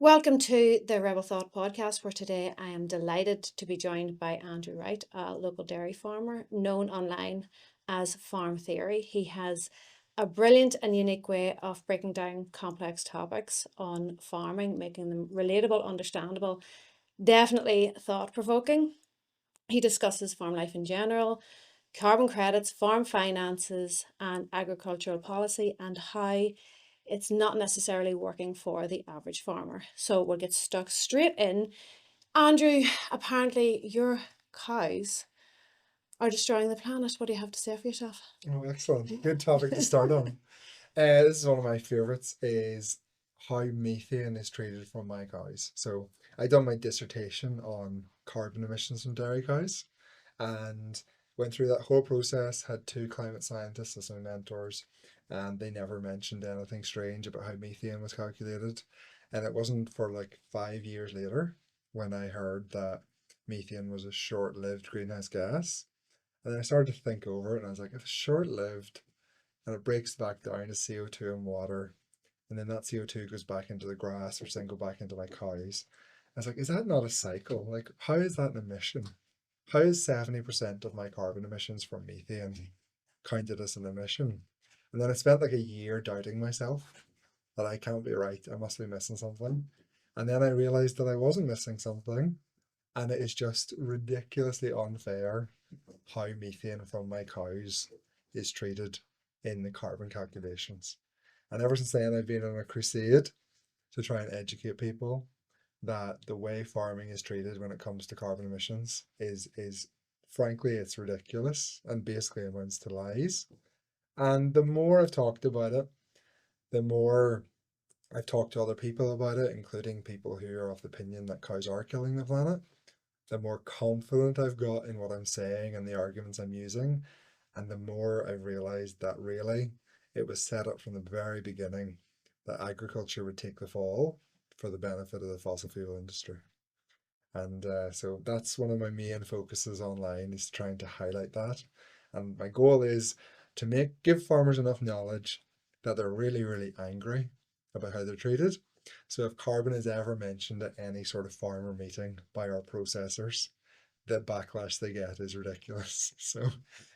Welcome to the Rebel Thought podcast, where today I am delighted to be joined by Andrew Wright, a local dairy farmer known online as Farm Theory. He has a brilliant and unique way of breaking down complex topics on farming, making them relatable, understandable, definitely thought provoking. He discusses farm life in general, carbon credits, farm finances, and agricultural policy, and how it's not necessarily working for the average farmer. So we'll get stuck straight in. Andrew, apparently your cows are destroying the planet. What do you have to say for yourself? Oh, excellent. Good topic to start on. This is one of my favorites is how methane is treated from my cows. So I done my dissertation on carbon emissions from dairy cows and went through that whole process, had two climate scientists as my mentors, and they never mentioned anything strange about how methane was calculated. And it wasn't for like 5 years later when I heard that methane was a short-lived greenhouse gas. And then I started to think over it and I was like, if it's short-lived, and it breaks back down to CO2 and water, and then that CO2 goes back into the grass, which then go back into my cows. I was like, is that not a cycle? Like, how is that an emission? How is 70% of my carbon emissions from methane counted as an emission? And then I spent like a year doubting myself that I can't be right. I must be missing something. And then I realized that I wasn't missing something. And it is just ridiculously unfair how methane from my cows is treated in the carbon calculations. And ever since then, I've been on a crusade to try and educate people that the way farming is treated when it comes to carbon emissions is frankly it's ridiculous and basically amounts to lies. And the more I've talked about it, the more I've talked to other people about it, including people who are of the opinion that cows are killing the planet, the more confident I've got in what I'm saying and the arguments I'm using, and the more I've realized that really it was set up from the very beginning that agriculture would take the fall for the benefit of the fossil fuel industry. And so that's one of my main focuses online is trying to highlight that. And my goal is to give farmers enough knowledge that they're really, really angry about how they're treated. So if carbon is ever mentioned at any sort of farmer meeting by our processors, the backlash they get is ridiculous. So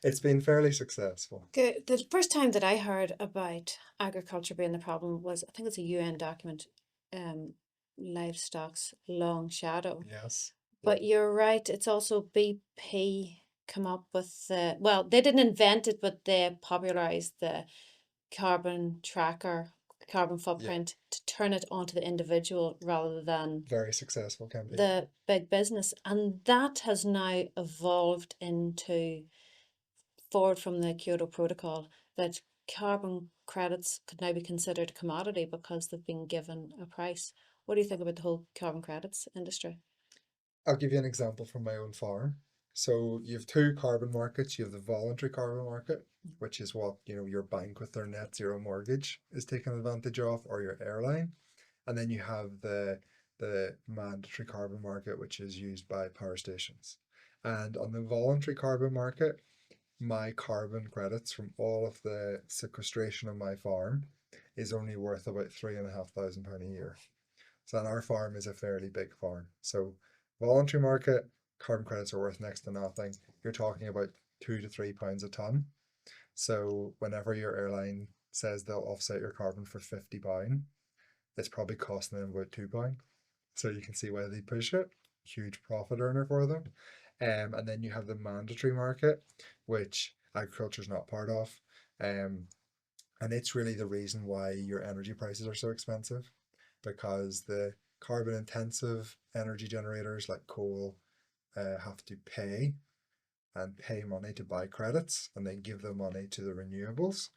it's been fairly successful. Good. The first time that I heard about agriculture being the problem was, I think it's a UN document, um, livestock's long shadow. Yes. Yeah. But you're right, it's also BP come up with well, they didn't invent it, but they popularized the carbon tracker, carbon Yeah. footprint to turn it onto the individual rather than Very successful campaign. the big business. And that has now evolved into forward from the Kyoto Protocol that carbon credits could now be considered a commodity because they've been given a price. What do you think about the whole carbon credits industry? I'll give you an example from my own farm. So you have two carbon markets. You have the voluntary carbon market, which is what, your bank with their net zero mortgage is taking advantage of, or your airline. And then you have the mandatory carbon market, which is used by power stations. And on the voluntary carbon market, my carbon credits from all of the sequestration on my farm is only worth about £3,500 a year. So and our farm is a fairly big farm. So voluntary market, carbon credits are worth next to nothing. You're talking about £2 to £3 a ton. So whenever your airline says they'll offset your carbon for £50, it's probably costing them about £2. So you can see why they push it. Huge profit earner for them. And then you have the mandatory market, which agriculture is not part of. Um, and it's really the reason why your energy prices are so expensive because the carbon intensive energy generators like coal have to pay money to buy credits and they give the money to the renewables.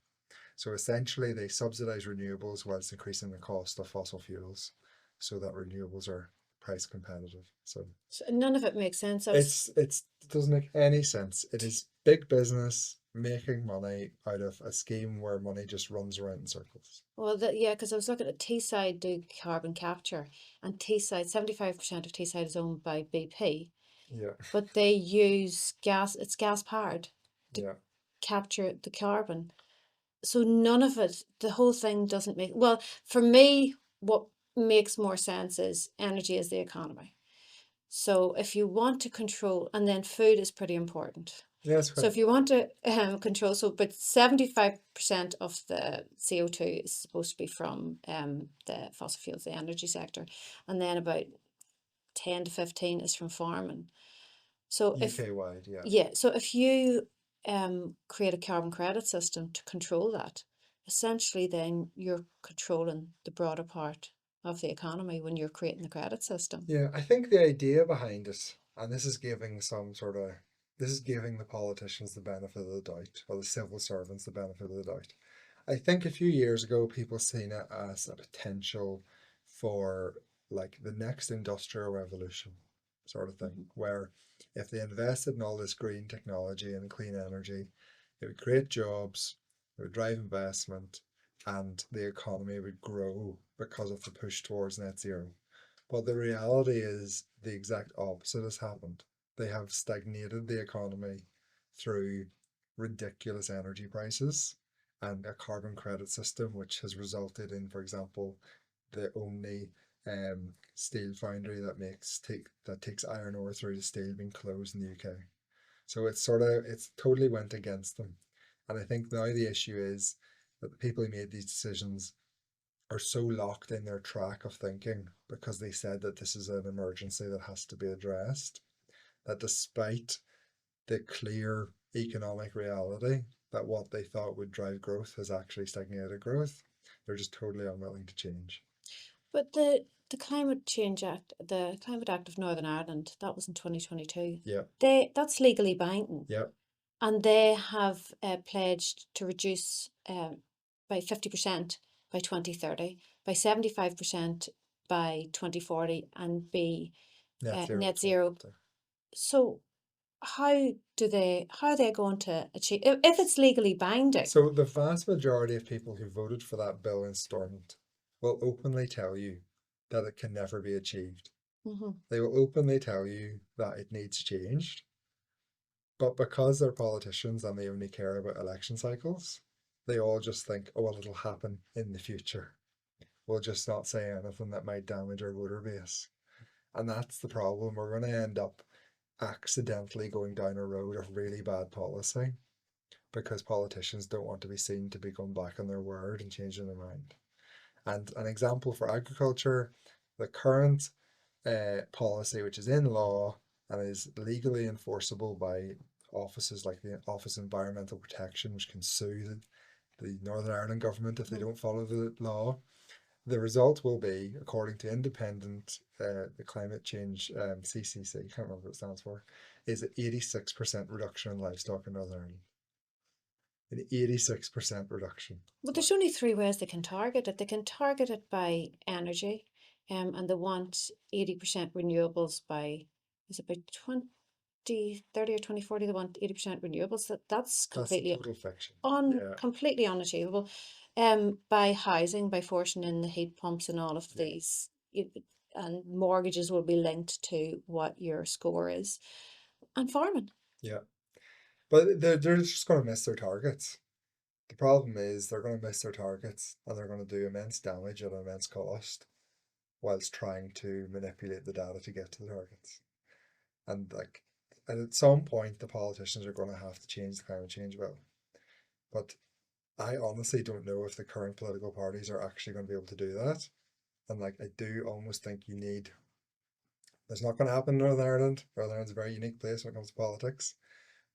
So essentially, they subsidize renewables whilst increasing the cost of fossil fuels so that renewables are price competitive. So So none of it makes sense. it doesn't make any sense. It is big business making money out of a scheme where money just runs around in circles. Well, yeah, because I was looking at Teesside do carbon capture, and Teesside, 75% of Teesside is owned by BP, Yeah, but they use gas, it's gas powered to yeah. capture the carbon. So none of it, the whole thing doesn't make, well, for me, what makes more sense is energy is the economy. So if you want to control, and then food is pretty important. Yeah, that's So quite. if you want to control, so but 75% of the CO2 is supposed to be from the fossil fuels, the energy sector, and then about 10 to 15 is from farming. So if UK wide, yeah. yeah, so if you create a carbon credit system to control that, essentially then you're controlling the broader part of the economy when you're creating the credit system. Yeah, I think the idea behind it, and this is giving this is giving the politicians the benefit of the doubt, or the civil servants the benefit of the doubt. I think a few years ago, people seen it as a potential for like the next industrial revolution sort of thing, Mhm. where if they invested in all this green technology and clean energy, it would create jobs, it would drive investment, and the economy would grow because of the push towards net zero. But the reality is the exact opposite has happened. They have stagnated the economy through ridiculous energy prices and a carbon credit system, which has resulted in, for example, the only steel foundry that takes iron ore through to steel being closed in the UK. So it's totally went against them. And I think now the issue is that the people who made these decisions are so locked in their track of thinking because they said that this is an emergency that has to be addressed, that despite the clear economic reality that what they thought would drive growth has actually stagnated growth, they're just totally unwilling to change. But the Climate Act of Northern Ireland, that was in 2022. Yeah, That's legally binding, yeah, and they have pledged to reduce by 50% by 2030, by 75% by 2040, and be net zero by net zero. 2050. So how are they going to achieve if it's legally binding? So the vast majority of people who voted for that bill in Stormont will openly tell you that it can never be achieved. Hmm. They will openly tell you that it needs changed. But because they're politicians and they only care about election cycles, they all just think, oh, well, it'll happen in the future. We'll just not say anything that might damage our voter base. And that's the problem. We're going to end up accidentally going down a road of really bad policy because politicians don't want to be seen to be going back on their word and changing their mind. And an example for agriculture, the current policy, which is in law and is legally enforceable by offices like the Office of Environmental Protection, which can sue the Northern Ireland government if they don't follow the law. The result will be, according to independent, the climate change CCC, can't remember what it stands for, is an 86% reduction in livestock in Northern Ireland. An 86% reduction. Well, there's only three ways they can target it. They can target it by energy, and they want 80% renewables by, is it by 2030 or 2040? They want 80% renewables. That's That's total fiction. Yeah, completely unachievable. By housing, by forcing in the heat pumps and all of yeah, these, and mortgages will be linked to what your score is, and farming. yeah. But they're just going to miss their targets. The problem is they're going to miss their targets and they're going to do immense damage at immense cost whilst trying to manipulate the data to get to the targets. And at some point, the politicians are going to have to change the climate change bill. But I honestly don't know if the current political parties are actually going to be able to do that. And like, I do almost think you need. It's not going to happen in Northern Ireland. Northern Ireland's a very unique place when it comes to politics.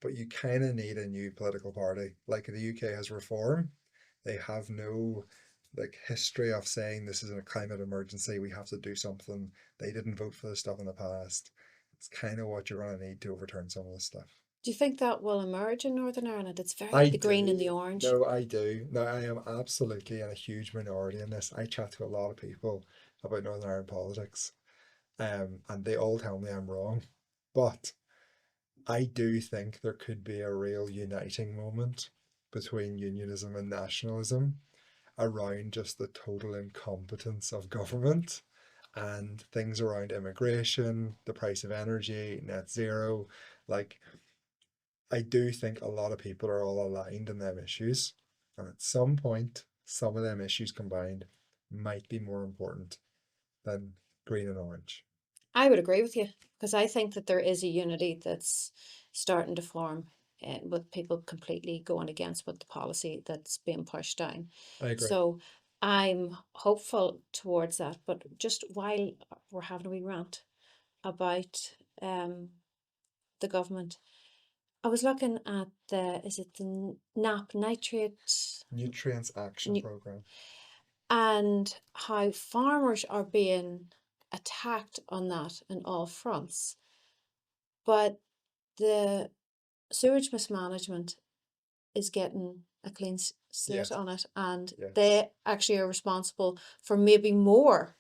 But you kind of need a new political party. Like the UK has Reform. They have no like history of saying this is a climate emergency. We have to do something. They didn't vote for this stuff in the past. It's kind of what you're going to need to overturn some of this stuff. Do you think that will emerge in Northern Ireland? It's very I the green and the do. orange. No, I do. No, I am absolutely in a huge minority in this. I chat to a lot of people about Northern Ireland politics, and they all tell me I'm wrong. But I do think there could be a real uniting moment between unionism and nationalism around just the total incompetence of government and things around immigration, the price of energy, net zero. Like, I do think a lot of people are all aligned in them issues. And at some point, some of them issues combined might be more important than green and orange. I would agree with you because I think that there is a unity that's starting to form with people completely going against what the policy that's being pushed down. I agree. So I'm hopeful towards that. But just while we're having a wee rant about the government, I was looking at is it the NAP, nitrate, Nutrients Action nu- Program. and how farmers are being attacked on that in all fronts. But the sewage mismanagement is getting a clean slate Yes, on it, and yes. they actually are responsible for maybe more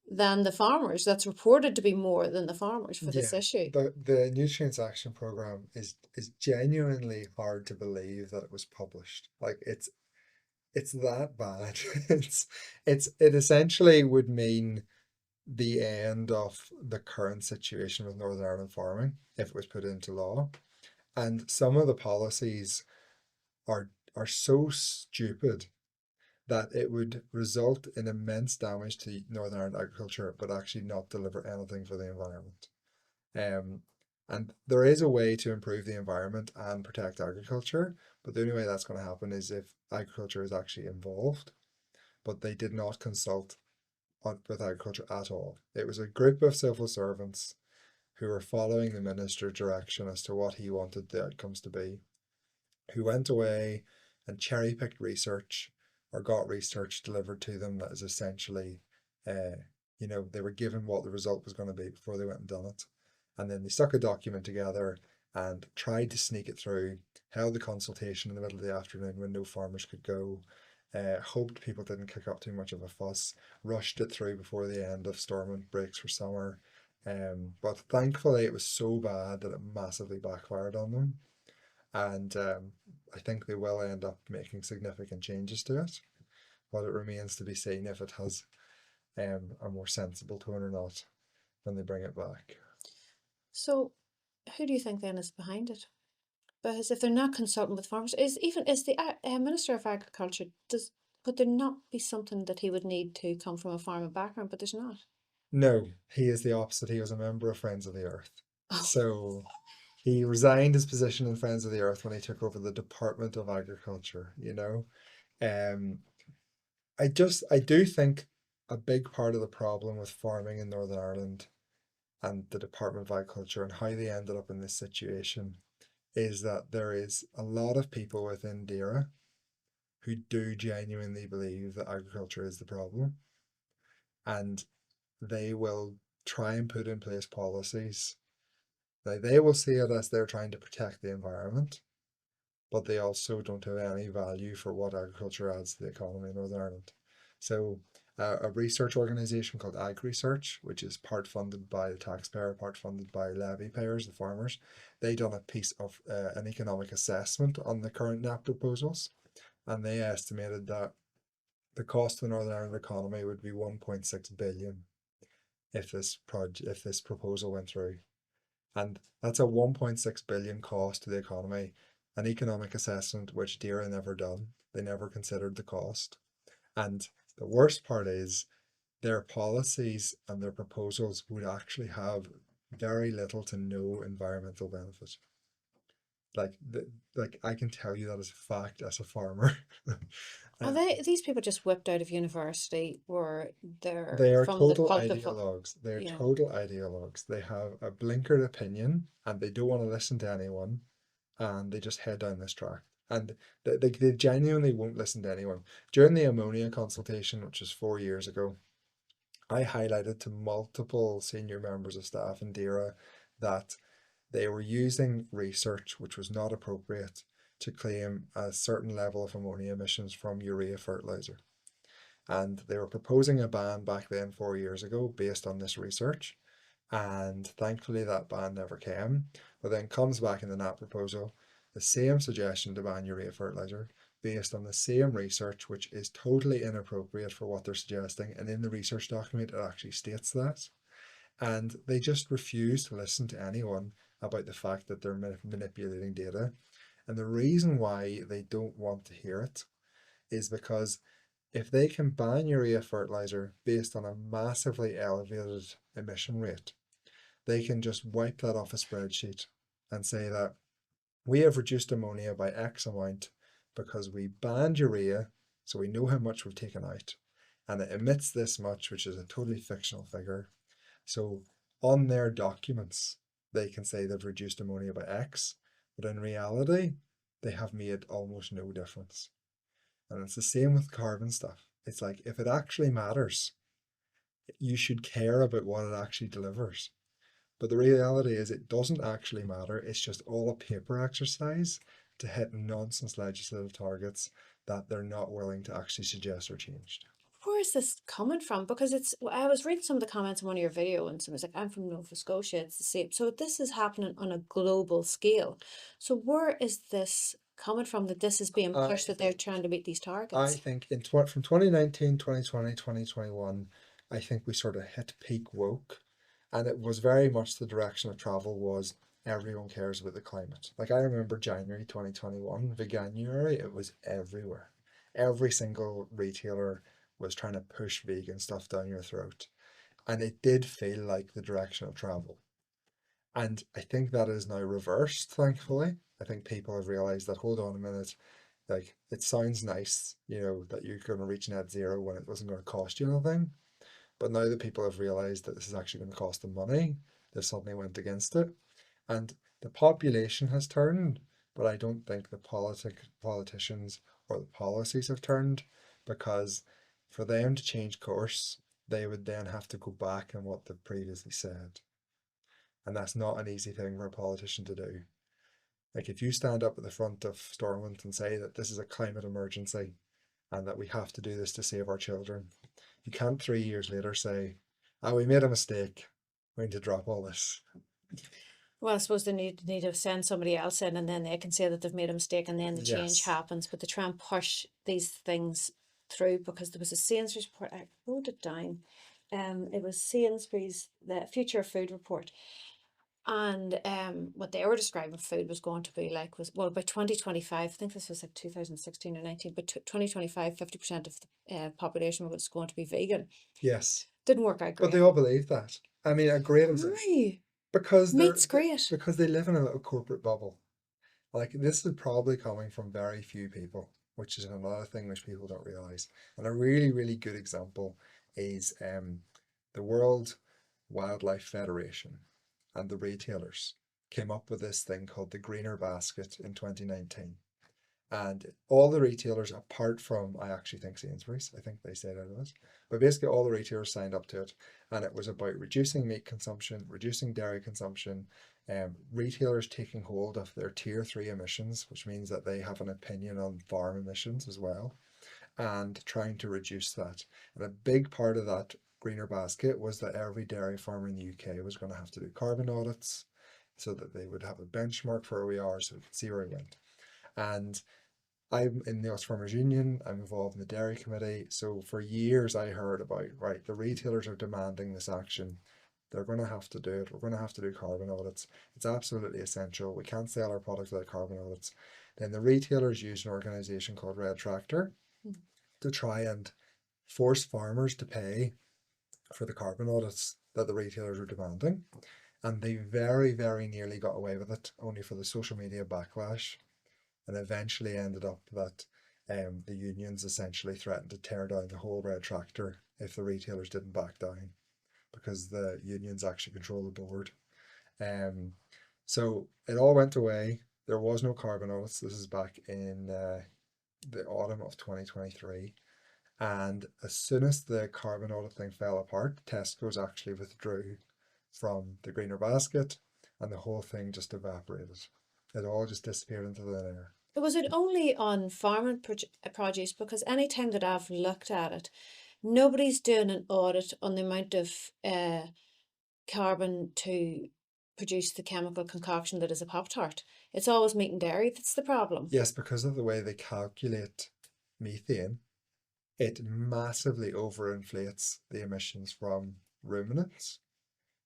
than the farmers. That's reported to be more than the farmers for this Yeah, issue. the Nutrients Action Program is genuinely hard to believe that it was published. Like it's that bad. It essentially would mean the end of the current situation with Northern Ireland farming if it was put into law. And some of the policies are so stupid that it would result in immense damage to Northern Ireland agriculture, but actually not deliver anything for the environment. Um, and there is a way to improve the environment and protect agriculture, but the only way that's going to happen is if agriculture is actually involved. But they did not consult with agriculture at all. It was a group of civil servants who were following the minister's direction as to what he wanted the outcomes to be, who went away and cherry picked research or got research delivered to them that is essentially, uh, they were given what the result was going to be before they went and done it. And then they stuck a document together and tried to sneak it through, held the consultation in the middle of the afternoon when no farmers could go, hoped people didn't kick up too much of a fuss, rushed it through before the end of storm breaks for summer. But thankfully, it was so bad that it massively backfired on them. And I think they will end up making significant changes to it, but it remains to be seen if it has a more sensible tone or not when they bring it back. So, who do you think then is behind it? Because if they're not consulting with farmers, is the Minister of Agriculture, does could there not be something that he would need to come from a farming background? But there's not. No, he is the opposite. He was a member of Friends of the Earth. Oh, So he resigned his position in Friends of the Earth when he took over the Department of Agriculture, you know. Um, I do think a big part of the problem with farming in Northern Ireland and the Department of Agriculture and how they ended up in this situation is that there is a lot of people within DERA who do genuinely believe that agriculture is the problem, and they will try and put in place policies. Now, they will see it as they're trying to protect the environment, but they also don't have any value for what agriculture adds to the economy in Northern Ireland. So, a research organisation called Ag Research, which is part funded by the taxpayer, part funded by levy payers, the farmers, they done a piece of an economic assessment on the current NAP proposals, and they estimated that the cost of the Northern Ireland economy would be 1.6 billion if this proposal went through. And that's a 1.6 billion cost to the economy, an economic assessment which DERA never done. They never considered the cost. And the worst part is their policies and their proposals would actually have very little to no environmental benefit. Like I can tell you that as a fact as a farmer. are Um, they these people just whipped out of university, or they're they are from the total cultivar? ideologues. They're Yeah. total ideologues. They have a blinkered opinion and they don't want to listen to anyone, and they just head down this track. And they genuinely won't listen to anyone. During the ammonia consultation, which was 4 years ago, I highlighted to multiple senior members of staff in DERA that they were using research which was not appropriate to claim a certain level of ammonia emissions from urea fertilizer. And they were proposing a ban back then 4 years ago based on this research. And thankfully that ban never came. But then comes back in the NAP proposal, the same suggestion to ban urea fertilizer based on the same research, which is totally inappropriate for what they're suggesting. And in the research document, it actually states that. And they just refuse to listen to anyone about the fact that they're manipulating data. And the reason why they don't want to hear it is because If they can ban urea fertilizer based on a massively elevated emission rate, they can just wipe that off a spreadsheet and say that we have reduced ammonia by X amount because we banned urea, so we know how much we've taken out, and it emits this much, which is a totally fictional figure. So on their documents, they can say they've reduced ammonia by X, but in reality, they have made almost no difference. And it's the same with carbon stuff. It's like, if it actually matters, you should care about what it actually delivers. But the reality is, it doesn't actually matter. It's just all a paper exercise to hit nonsense legislative targets that they're not willing to actually suggest are changed. Where is this coming from? Because I was reading some of the comments on one of your videos, and someone's like, I'm from Nova Scotia, it's the same. So this is happening on a global scale. So where is this coming from, that this is being I pushed, that they're trying to meet these I targets? think from 2019, 2020, 2021, I think we sort of hit peak woke, and it was very much the direction of travel was everyone cares about the climate. Like, I remember January 2021, Veganuary, it was everywhere. Every single retailer was trying to push vegan stuff down your throat, and it did feel like the direction of travel. And I think that is now reversed, thankfully. I think people have realized that, hold on a minute, like, it sounds nice, that you're going to reach net zero when it wasn't going to cost you anything. But now that people have realized that this is actually going to cost them money, they've suddenly went against it. And the population has turned, but I don't think the politicians or the policies have turned, because for them to change course, they would then have to go back on what they've previously said. And that's not an easy thing for a politician to do. Like, if you stand up at the front of Stormont and say that this is a climate emergency and that we have to do this to save our children, you can't 3 years later say, we made a mistake. We need to drop all this. Well, I suppose they need to send somebody else in, and then they can say that they've made a mistake, and then the change Yes. happens. But they try and push these things through, because there was a Sainsbury's report, I wrote it down. It was Sainsbury's, the Future of Food report. And what they were describing food was going to be like, was, well, by 2025, I think this was like 2016 or 19, but 2025, 50% of the population was going to be vegan. Yes. Didn't work out But great. they all believe that. I mean, a great example. Why? Because Meat's great. because they live in a little corporate bubble. Like, this is probably coming from very few people, which is another thing which people don't realize. And a really, really good example is the World Wildlife Federation and the retailers came up with this thing called the Greener Basket in 2019. And all the retailers, apart from, I actually think Sainsbury's, I think they said out of it, but basically all the retailers signed up to it. And it was about reducing meat consumption, reducing dairy consumption, retailers taking hold of their tier 3 emissions, which means that they have an opinion on farm emissions as well, and trying to reduce that. And a big part of that greener basket was that every dairy farmer in the UK was going to have to do carbon audits so that they would have a benchmark for where we are, so we could see where we went. And I'm in the Ulster Farmers Union, I'm involved in the dairy committee. So for years I heard about, right, the retailers are demanding this action. They're going to have to do it. We're going to have to do carbon audits. It's absolutely essential. We can't sell our products without carbon audits. Then the retailers use an organization called Red Tractor to try and force farmers to pay for the carbon audits that the retailers were demanding. And they very, very nearly got away with it, only for the social media backlash. And eventually ended up that the unions essentially threatened to tear down the whole Red Tractor if the retailers didn't back down, because the unions actually control the board. So it all went away. There was no carbon audits. This is back in the autumn of 2023. And as soon as the carbon audit thing fell apart, Tesco's actually withdrew from the greener basket, and the whole thing just evaporated. It all just disappeared into thin air. Was it only on farming produce? Because any time that I've looked at it, nobody's doing an audit on the amount of carbon to produce the chemical concoction that is a Pop-Tart. It's always meat and dairy that's the problem. Yes, because of the way they calculate methane, it massively overinflates the emissions from ruminants,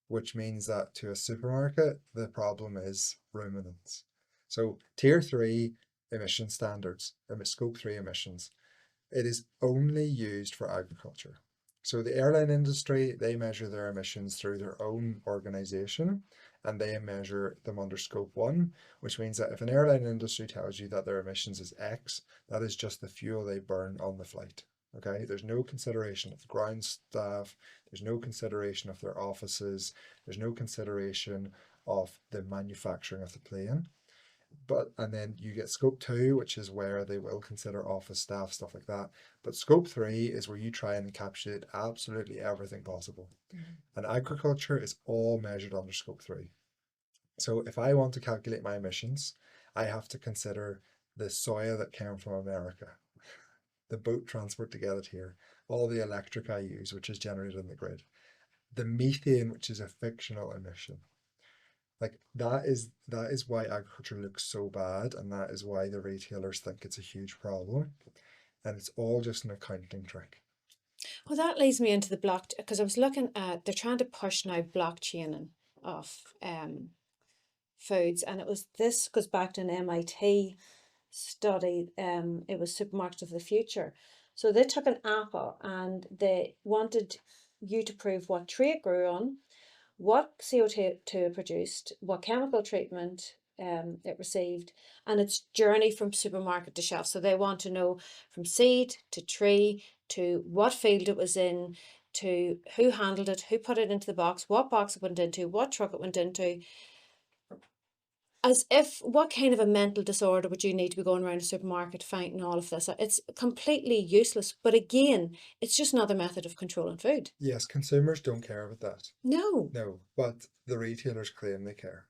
which means that to a supermarket, the problem is ruminants. So tier 3 emission standards, scope 3 emissions, It is only used for agriculture. So the airline industry, they measure their emissions through their own organization, and they measure them under scope one, which means that if an airline industry tells you that their emissions is X, that is just the fuel they burn on the flight. Okay, there's no consideration of the ground staff, there's no consideration of their offices, there's no consideration of the manufacturing of the plane. But and then you get scope two, which is where they will consider office staff, stuff like that. But scope three is where you try and encapsulate absolutely everything possible. And agriculture is all measured under scope three. So if I want to calculate my emissions, I have to consider the soya that came from America, the boat transport to get it here, all the electric I use, which is generated in the grid, the methane, which is a fictional emission. Like that is why agriculture looks so bad, and that is why the retailers think it's a huge problem, and it's all just an accounting trick. Well, that leads me into the block because I was looking at they're trying to push now blockchaining of foods, and this goes back to an MIT study. It was Supermarkets of the Future. So they took an apple and they wanted you to prove what tree it grew on, what CO2 it produced, what chemical treatment it received, and its journey from supermarket to shelf. So they want to know from seed to tree to what field it was in, to who handled it, who put it into the box, what box it went into, what truck it went into. As if, what kind of a mental disorder would you need to be going around a supermarket finding all of this? It's completely useless. But again, it's just another method of controlling food. Yes, consumers don't care about that. No. No, but the retailers claim they care,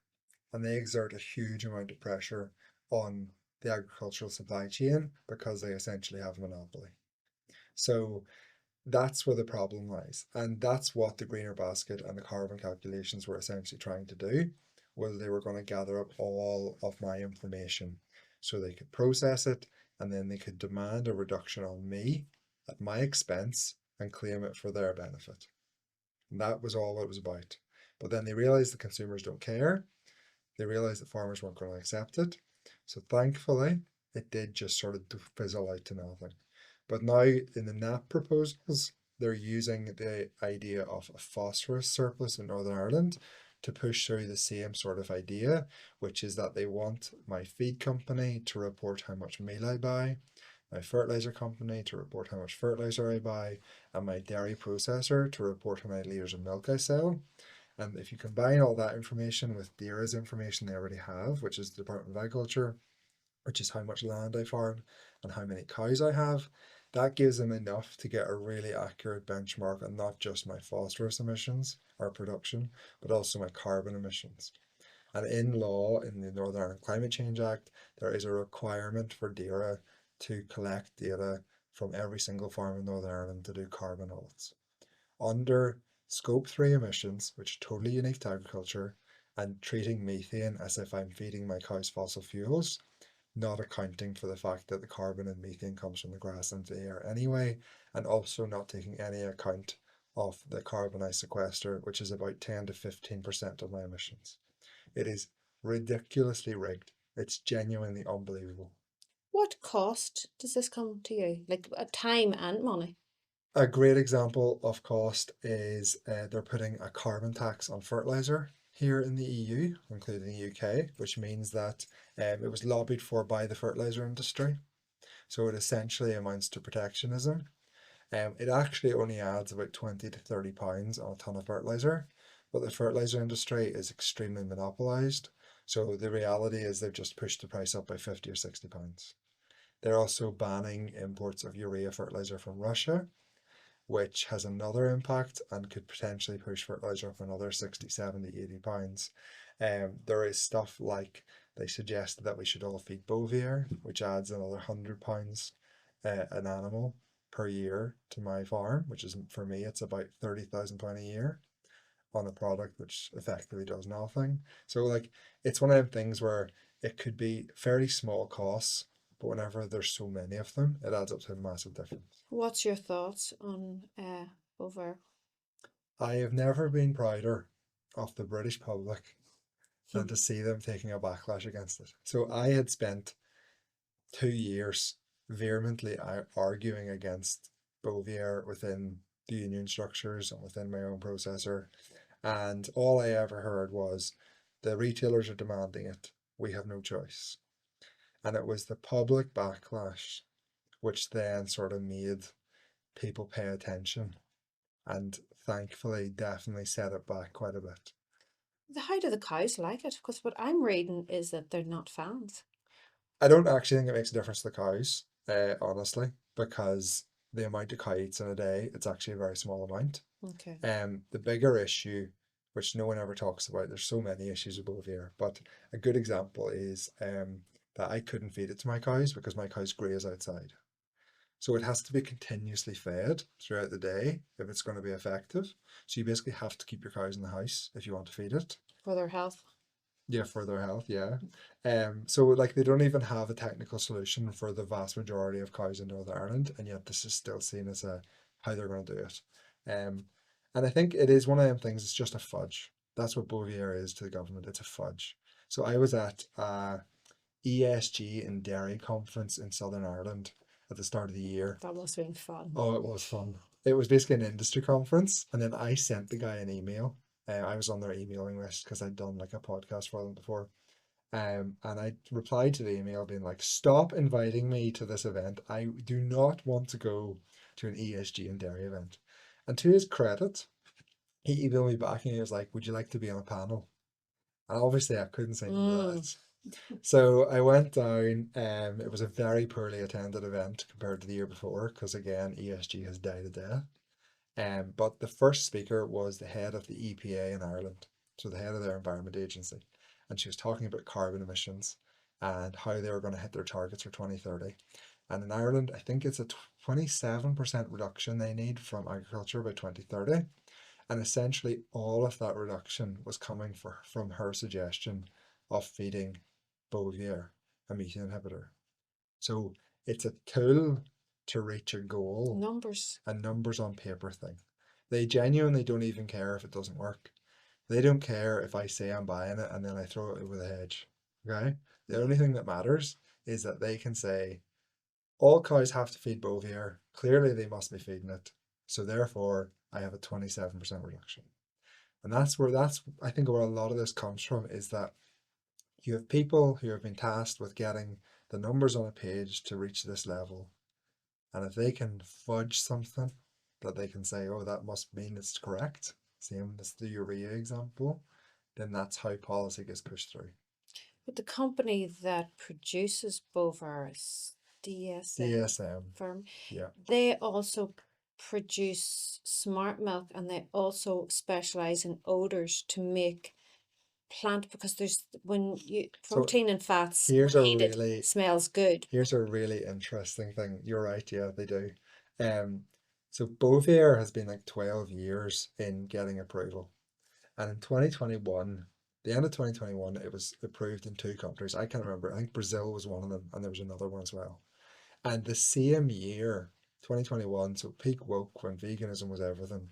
and they exert a huge amount of pressure on the agricultural supply chain because they essentially have a monopoly. So that's where the problem lies. And that's what the greener basket and the carbon calculations were essentially trying to do, was they were going to gather up all of my information so they could process it, and then they could demand a reduction on me at my expense and claim it for their benefit. And that was all it was about. But then they realized the consumers don't care. They realized that farmers weren't going to accept it. So thankfully, it did just sort of fizzle out to nothing. But now in the NAP proposals, they're using the idea of a phosphorus surplus in Northern Ireland to push through the same sort of idea, which is that they want my feed company to report how much meal I buy, my fertilizer company to report how much fertilizer I buy, and my dairy processor to report how many litres of milk I sell. And if you combine all that information with DAERA's information they already have, which is the Department of Agriculture, which is how much land I farm and how many cows I have, that gives them enough to get a really accurate benchmark on not just my phosphorus emissions or production, but also my carbon emissions. And in law, in the Northern Ireland Climate Change Act, there is a requirement for DAERA to collect data from every single farm in Northern Ireland to do carbon audits. Under scope 3 emissions, which are totally unique to agriculture, and treating methane as if I'm feeding my cows fossil fuels, not accounting for the fact that the carbon and methane comes from the grass into the air anyway, and also not taking any account of the carbon I sequester, which is about 10 to 15% of my emissions. It is ridiculously rigged. It's genuinely unbelievable. What cost does this come to you? Like time and money? A great example of cost is they're putting a carbon tax on fertilizer here in the EU, including the UK, which means that it was lobbied for by the fertilizer industry. So it essentially amounts to protectionism. It actually only adds about 20 to 30 pounds on a ton of fertilizer, but the fertilizer industry is extremely monopolized. So the reality is they've just pushed the price up by 50 or 60 pounds. They're also banning imports of urea fertilizer from Russia, which has another impact and could potentially push fertilizer up another 60, 70, 80 pounds. There is stuff like they suggested that we should all feed Bovaer, which adds another £100 an animal per year to my farm, which is for me, it's about £30,000 a year on a product which effectively does nothing. So like it's one of them things where it could be fairly small costs, but whenever there's so many of them, it adds up to a massive difference. What's your thoughts on Bovaer? I have never been prouder of the British public than to see them taking a backlash against it. So I had spent 2 years vehemently arguing against Bovaer within the union structures and within my own processor. And all I ever heard was the retailers are demanding it. We have no choice. And it was the public backlash which then sort of made people pay attention and thankfully definitely set it back quite a bit. How do the cows like it? Because what I'm reading is that they're not fans. I don't actually think it makes a difference to the cows, honestly, because the amount of cow eats in a day, it's actually a very small amount. Okay. The bigger issue, which no one ever talks about, there's so many issues with Bovaer, but a good example is that I couldn't feed it to my cows because my cows graze outside. So it has to be continuously fed throughout the day if it's going to be effective. So you basically have to keep your cows in the house if you want to feed it. For their health. Yeah, for their health, yeah. So like they don't even have a technical solution for the vast majority of cows in Northern Ireland, and yet this is still seen as a how they're going to do it. Um, and I think it is one of them things. It's just a fudge. That's what Bovaer is to the government. It's a fudge. So I was at ESG and Dairy conference in Southern Ireland at the start of the year. That must have been fun. Oh, it was fun. It was basically an industry conference, and then I sent the guy an email. I was on their emailing list because I'd done like a podcast for them before. And I replied to the email being like, "Stop inviting me to this event. I do not want to go to an ESG and dairy event." And to his credit, he emailed me back and he was like, "Would you like to be on a panel?" And obviously, I couldn't say no to that. So I went down. It was a very poorly attended event compared to the year before because again, ESG has died a death. But the first speaker was the head of the EPA in Ireland, so the head of their environment agency, and she was talking about carbon emissions and how they were going to hit their targets for 2030. And in Ireland, I think it's a 27% reduction they need from agriculture by 2030. And essentially all of that reduction was coming from her suggestion of feeding Bovaer, a methane inhibitor. So it's a tool to reach a goal, Numbers. a numbers on paper thing. They genuinely don't even care if it doesn't work. They don't care if I say I'm buying it and then I throw it over the hedge. Okay? The only thing that matters is that they can say all cows have to feed Bovaer. Clearly they must be feeding it. So therefore I have a 27% reduction. And that's I think where a lot of this comes from is that you have people who have been tasked with getting the numbers on a page to reach this level. And if they can fudge something that they can say, oh, that must mean it's correct, same as the urea example, then that's how policy gets pushed through. But the company that produces Bovaer, DSM DSM, firm, yeah. they also produce smart milk and they also specialize in odors to make plant, because there's when you So protein and fats here's a heated really smells good. here's a really interesting thing. You're right, yeah, they do. So Bovaer has been like 12 years in getting approval. And in 2021, the end of 2021, it was approved in two countries. I can't remember. I think Brazil was one of them, and there was another one as well. And the same year, 2021, so peak woke when veganism was everything,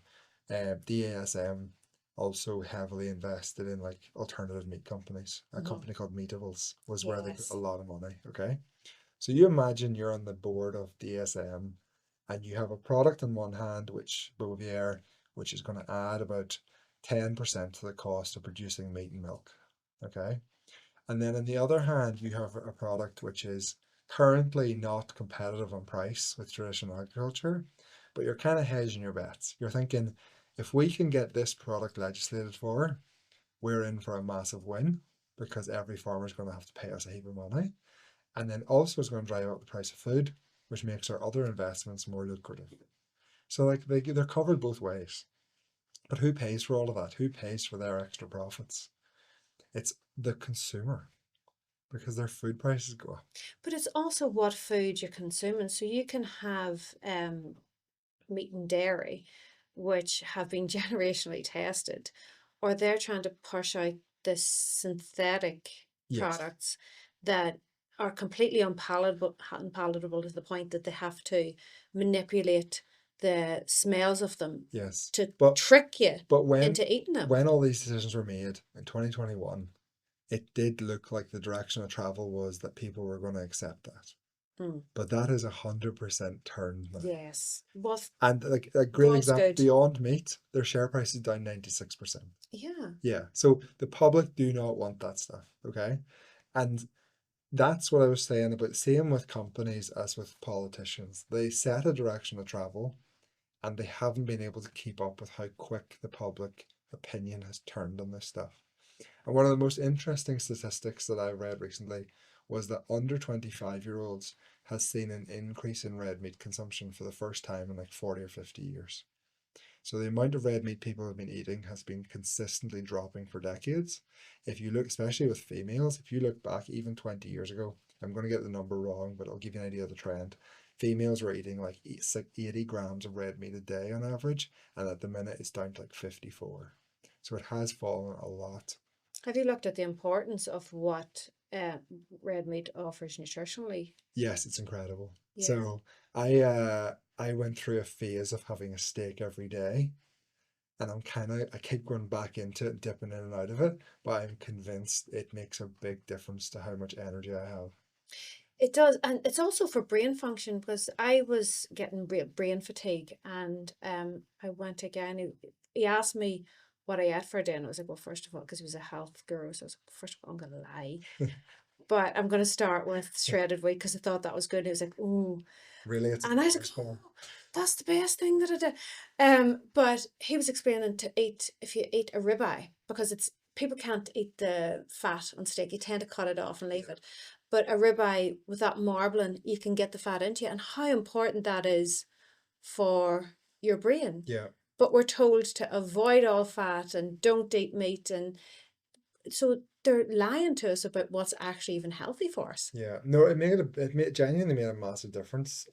DASM also heavily invested in like alternative meat companies. A company called Meatables was where they got Yes. a lot of money. Okay. So you imagine you're on the board of DSM and you have a product in one hand, which Bovaer, which is going to add about 10% to the cost of producing meat and milk. Okay. And then on the other hand, you have a product which is currently not competitive on price with traditional agriculture, but you're kind of hedging your bets. You're thinking, if we can get this product legislated for, we're in for a massive win because every farmer is going to have to pay us a heap of money. And then also it's going to drive up the price of food, which makes our other investments more lucrative. So like they're covered both ways. But who pays for all of that? Who pays for their extra profits? It's the consumer because their food prices go up. But it's also what food you're consuming. So you can have meat and dairy, which have been generationally tested, or they're trying to push out this synthetic Yes. products that are completely unpalatable to the point that they have to manipulate the smells of them Yes. to But trick you but into eating them. when all these decisions were made in 2021, it did look like the direction of travel was that people were going to accept that. Mm. but that is 100% turned now. Yes. What's And like a great what's example, good? Beyond Meat, their share price is down 96%. Yeah. Yeah. So the public do not want that stuff. Okay. And that's what I was saying about same with companies as with politicians. They set a direction of travel and they haven't been able to keep up with how quick the public opinion has turned on this stuff. And one of the most interesting statistics that I read recently was that under 25-year-olds has seen an increase in red meat consumption for the first time in like 40 or 50 years. So the amount of red meat people have been eating has been consistently dropping for decades. If you look, especially with females, if you look back even 20 years ago, I'm going to get the number wrong, but I'll give you an idea of the trend. Females were eating like 80 grams of red meat a day on average, and at the minute it's down to like 54. So it has fallen a lot. Have you looked at the importance of what red meat offers nutritionally? Yes, it's incredible. Yeah. So I went through a phase of having a steak every day, and I keep going back into it, dipping in and out of it, but I'm convinced it makes a big difference to how much energy I have. It does, and it's also for brain function because I was getting brain fatigue, and I went again. He asked me what I ate for a day, and I was like, well, first of all, because he was a health guru, so I was like, first of all, I'm gonna lie, but I'm gonna start with shredded wheat because I thought that was good. He was like, oh, Really, it's and I was like, much oh, better. that's the best thing that I did. But he was explaining to eat if you eat a ribeye because it's people can't eat the fat on steak. You tend to cut it off and leave it. But a ribeye with that marbling, you can get the fat into you, and how important that is for your brain. Yeah, But we're told to avoid all fat and don't eat meat, and so they're lying to us about what's actually even healthy for us. yeah. No, genuinely made a massive difference.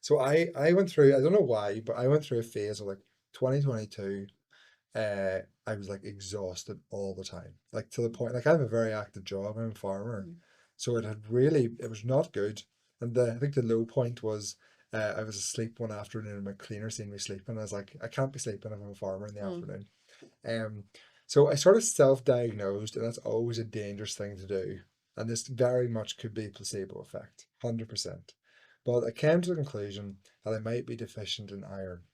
So I went through, I don't know why, but I went through a phase of like 2022. I was like exhausted all the time, like to the point, like I have a very active job. I'm a farmer, Mm. so it was not good. And I think the low point was I was asleep one afternoon and my cleaner seen me sleeping. I was like, I can't be sleeping if I'm a farmer in the Mm. afternoon. Um, so I sort of self-diagnosed, and that's always a dangerous thing to do. And this very much could be placebo effect, 100%. But I came to the conclusion that I might be deficient in iron.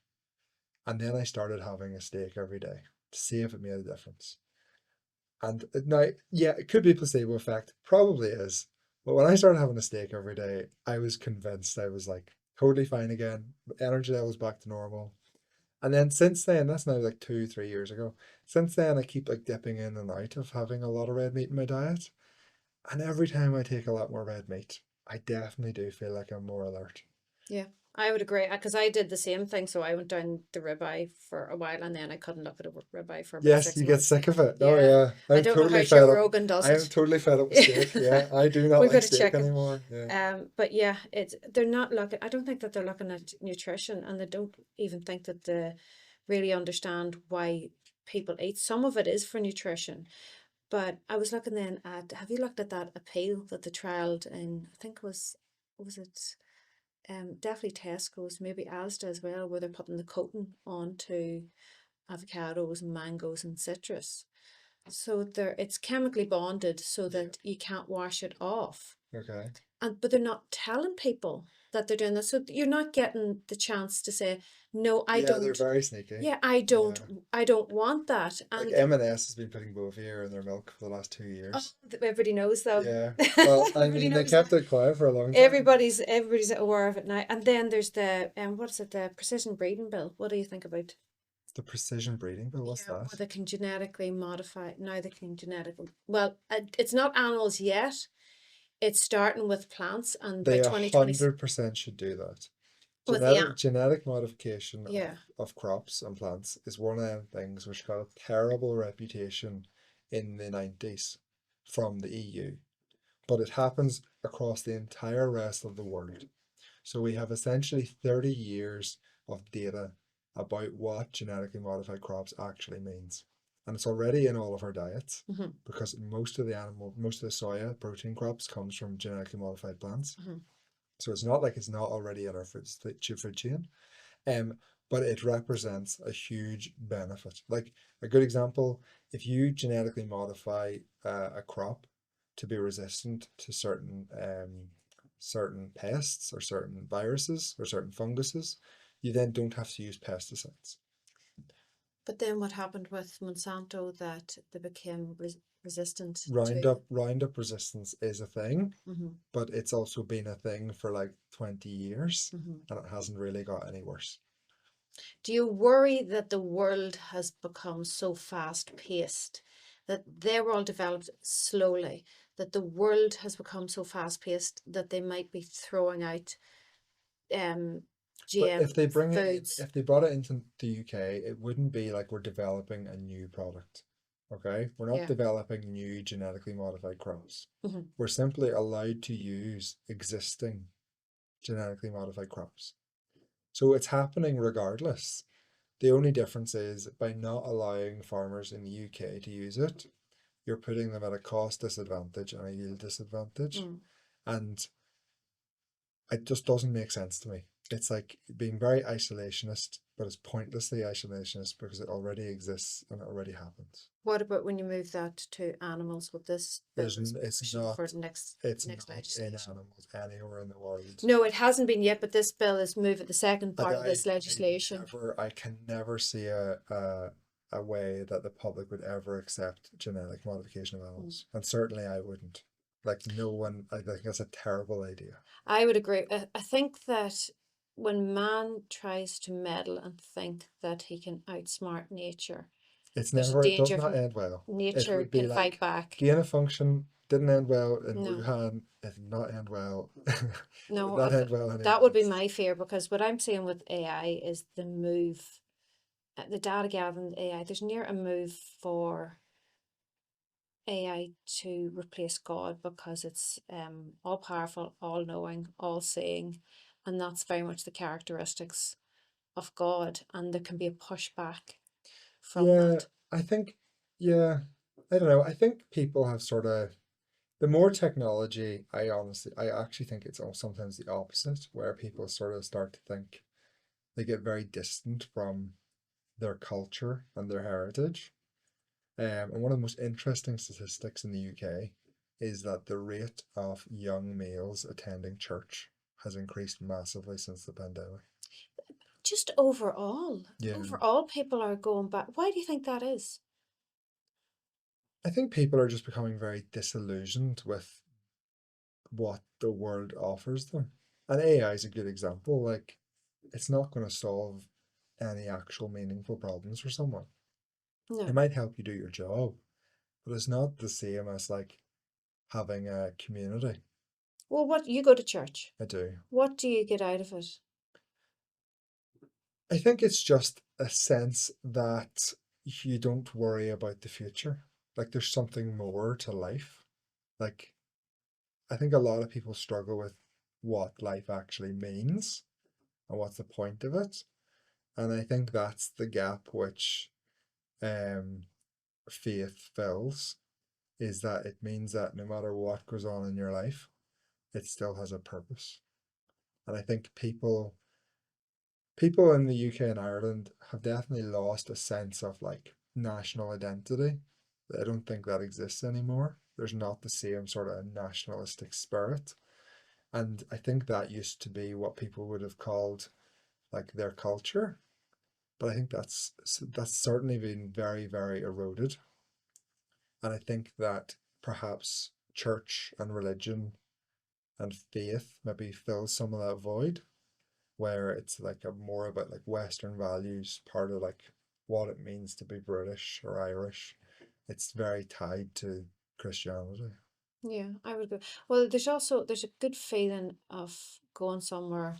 And then I started having a steak every day to see if it made a difference. And now, yeah, it could be placebo effect, probably is. But when I started having a steak every day, I was convinced I was like totally fine again. Energy levels back to normal. And then since then, that's now like 2, 3 years ago. Since then, I keep like dipping in and out of having a lot of red meat in my diet. And every time I take a lot more red meat, I definitely do feel like I'm more alert. Yeah, I would agree because I did the same thing. So I went down the ribeye for a while, and then I couldn't look at a ribeye for about Yes, six you get months. sick of it. Oh Yeah, yeah, I I'm don't know how totally Joe fed up. Rogan does I am it. totally fed up with steak. Yeah, I do not We've like got to steak check him. anymore. Yeah. But yeah, it's they're not looking. I don't think that they're looking at nutrition, and they don't even think that they really understand why people eat. Some of it is for nutrition, but I was looking then at. Have you looked at that appeal that they trialed in? I think was it definitely Tesco's, maybe Asda as well, where they're putting the coating onto avocados, mangoes, and citrus. So it's chemically bonded so Yeah. that you can't wash it off. Okay. And but they're not telling people that they're doing this. So you're not getting the chance to say, no, I Yeah, they're don't. very sneaky. Yeah, Yeah. I don't want that. Like And M&S has been putting Bovaer in their milk for the last two oh, years. everybody knows though. Yeah. Well, I Everybody mean, they knows that. kept it quiet for a long time. Everybody's aware of it now. And then there's the what is it, the precision breeding bill. What do you think about? The precision breeding, but what's Yeah, where that? they can genetically modify. Now they can genetically. Well, it's not animals yet. It's starting with plants, and by They 2020 100% should do that. with the Genetic modification yeah. of crops and plants is one of the things which got a terrible reputation in the 90s from the EU. But it happens across the entire rest of the world. So we have essentially 30 years of data about what genetically modified crops actually means. And it's already in all of our diets Mm-hmm, because most of the soya protein crops comes from genetically modified plants. mm-hmm. So it's not like it's not already in our food chain. Um, but it represents a huge benefit. Like a good example, if you genetically modify a crop to be resistant to certain certain pests or certain viruses or certain funguses, you then don't have to use pesticides. But then what happened with Monsanto that they became resistant to? Roundup resistance is a thing, Mm-hmm, but it's also been a thing for like 20 years mm-hmm. and it hasn't really got any worse. Do you worry that the world has become so fast paced, that they were all developed slowly, that the world has become so fast paced that they might be throwing out But GM if they bring it in, foods? if they brought it into the UK, it wouldn't be like we're developing a new product. Okay? We're not Yeah. developing new genetically modified crops. Mm-hmm. We're simply allowed to use existing genetically modified crops. So it's happening regardless. The only difference is by not allowing farmers in the UK to use it, you're putting them at a cost disadvantage and a yield disadvantage. Mm. And it just doesn't make sense to me. It's like being very isolationist, but it's pointlessly isolationist because it already exists and it already happens. What about when you move that to animals with this bill There's, that's it's pushing for not, next it's next not in legislation? animals anywhere in the world. No, it hasn't been yet, but this bill is moving the second I, part of I, this legislation. I can never see a way that the public would ever accept genetic modification of Mm. animals, and certainly I wouldn't. Like no one, I think that's a terrible idea. I would agree. I think that when man tries to meddle and think that he can outsmart nature, It's there's a never, it does danger not from end well. It nature would be can fight like back. gain of function didn't end well in No, Wuhan. It did not end well. It would no, not end well that anywhere would be else. my fear because what I'm seeing with AI is the move, the data gathering AI. There's near a move for AI to replace God because it's all powerful, all knowing, all seeing, and that's very much the characteristics of God, and there can be a pushback from Yeah, that. I think, yeah, I don't know. I think people have sort of, the more technology, I actually think it's sometimes the opposite, where people sort of start to think they get very distant from their culture and their heritage. And one of the most interesting statistics in the UK is that the rate of young males attending church has increased massively since the pandemic. Just overall, Yeah. overall, people are going back. Why do you think that is? I think people are just becoming very disillusioned with what the world offers them. And AI is a good example. Like, it's not going to solve any actual meaningful problems for someone. It No. might help you do your job, but it's not the same as like having a community. Well, what you go to church? I do. What do you get out of it? I think it's just a sense that you don't worry about the future. Like there's something more to life. Like I think a lot of people struggle with what life actually means and what's the point of it. And I think that's the gap which um faith fills, is that it means that no matter what goes on in your life, it still has a purpose. And I think people in the UK and Ireland have definitely lost a sense of like national identity. I don't think that exists anymore. There's not the same sort of nationalistic spirit. And I think that used to be what people would have called like their culture. But I think that's certainly been very, very eroded. And I think that perhaps church and religion and faith maybe fills some of that void, where it's like a more about like Western values, part of like what it means to be British or Irish. It's very tied to Christianity. Yeah, I would go. Well, there's a good feeling of going somewhere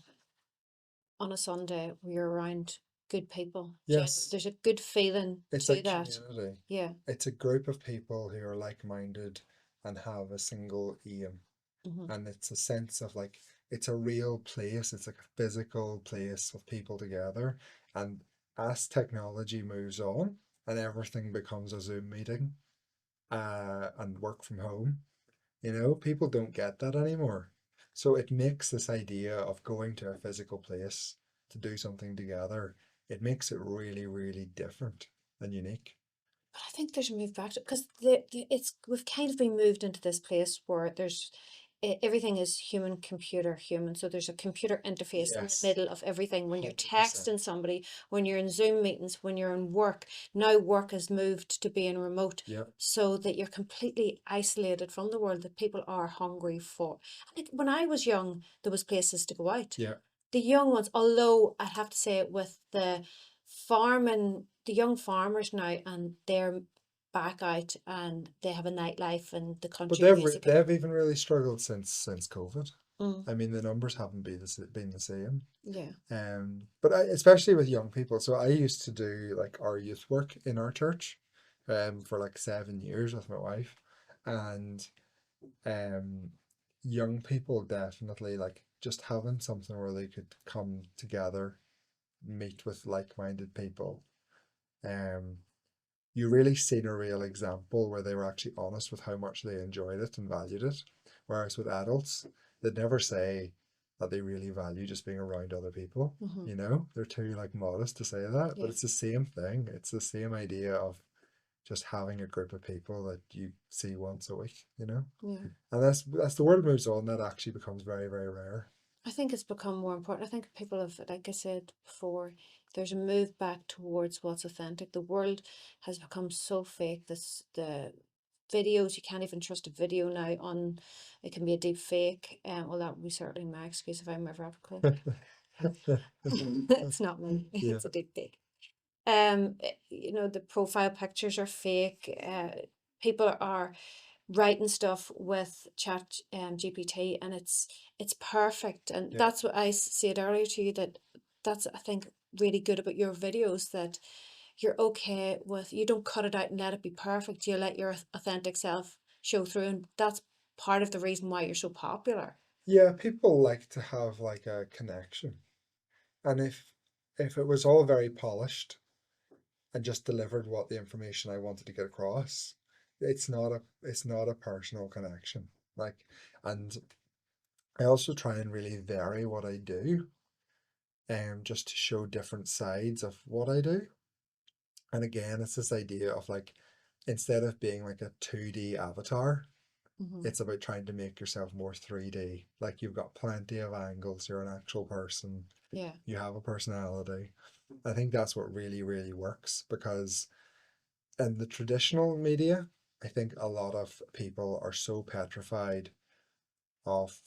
on a Sunday where you're around good people. Yes, There's a good feeling it's a to that. community. Yeah. It's a group of people who are like-minded and have a single aim. Hmm. And it's a sense of like it's a real place. It's like a physical place of people together. And as technology moves on and everything becomes a Zoom meeting, and work from home, people don't get that anymore. So it makes this idea of going to a physical place to do something together, it makes it really, really different and unique. But I think there's a move back to because it's we've kind of been moved into this place where there's everything is human, computer, human. So there's a computer interface in the Yes, middle of everything. When you're 100%. texting somebody, when you're in Zoom meetings, when you're in work, now work has moved to being remote, Yep. so that you're completely isolated from the world, that people are hungry for. Like when I was young, there was places to go out. Yeah. The young ones, although I'd have to say with the farming, the young farmers now, and they're back out and they have a nightlife, and the But country basically. they've even really struggled since COVID. Mm, I mean, the numbers haven't been the same. yeah. But especially with young people. So I used to do like our youth work in our church, for like 7 years with my wife, and um, young people definitely like just having something where they could come together, meet with like-minded people. Um, you really seen a real example where they were actually honest with how much they enjoyed it and valued it. Whereas with adults, they'd never say that they really value just being around other people. Hmm. They're too like modest to say that, but Yeah. it's the same thing. It's the same idea of just having a group of people that you see once a week. Yeah. And as the world moves on, that actually becomes very, very rare. I think it's become more important. I think people have, like I said before, there's a move back towards what's authentic. The world has become so fake. The videos, you can't even trust a video now on, it can be a deep fake. Well, that would be certainly my excuse if I'm ever out of clue. It's not me. Yeah, It's a deep fake. The profile pictures are fake. People are writing stuff with chat GPT, and it's perfect, and yeah. that's what I said earlier to you, that that's, I think, really good about your videos, that you're okay with, you don't cut it out and let it be perfect, you let your authentic self show through, and that's part of the reason why you're so popular. Yeah, people like to have like a connection. And if it was all very polished and just delivered what the information I wanted to get across, it's not a personal connection. Like, and I also try and really vary what I do, just to show different sides of what I do. And again, it's this idea of like, instead of being like a 2D avatar, Hmm. it's about trying to make yourself more 3D. Like you've got plenty of angles, you're an actual person, Yeah. you have a personality. I think that's what really, really works, because in the traditional media, I think a lot of people are so petrified of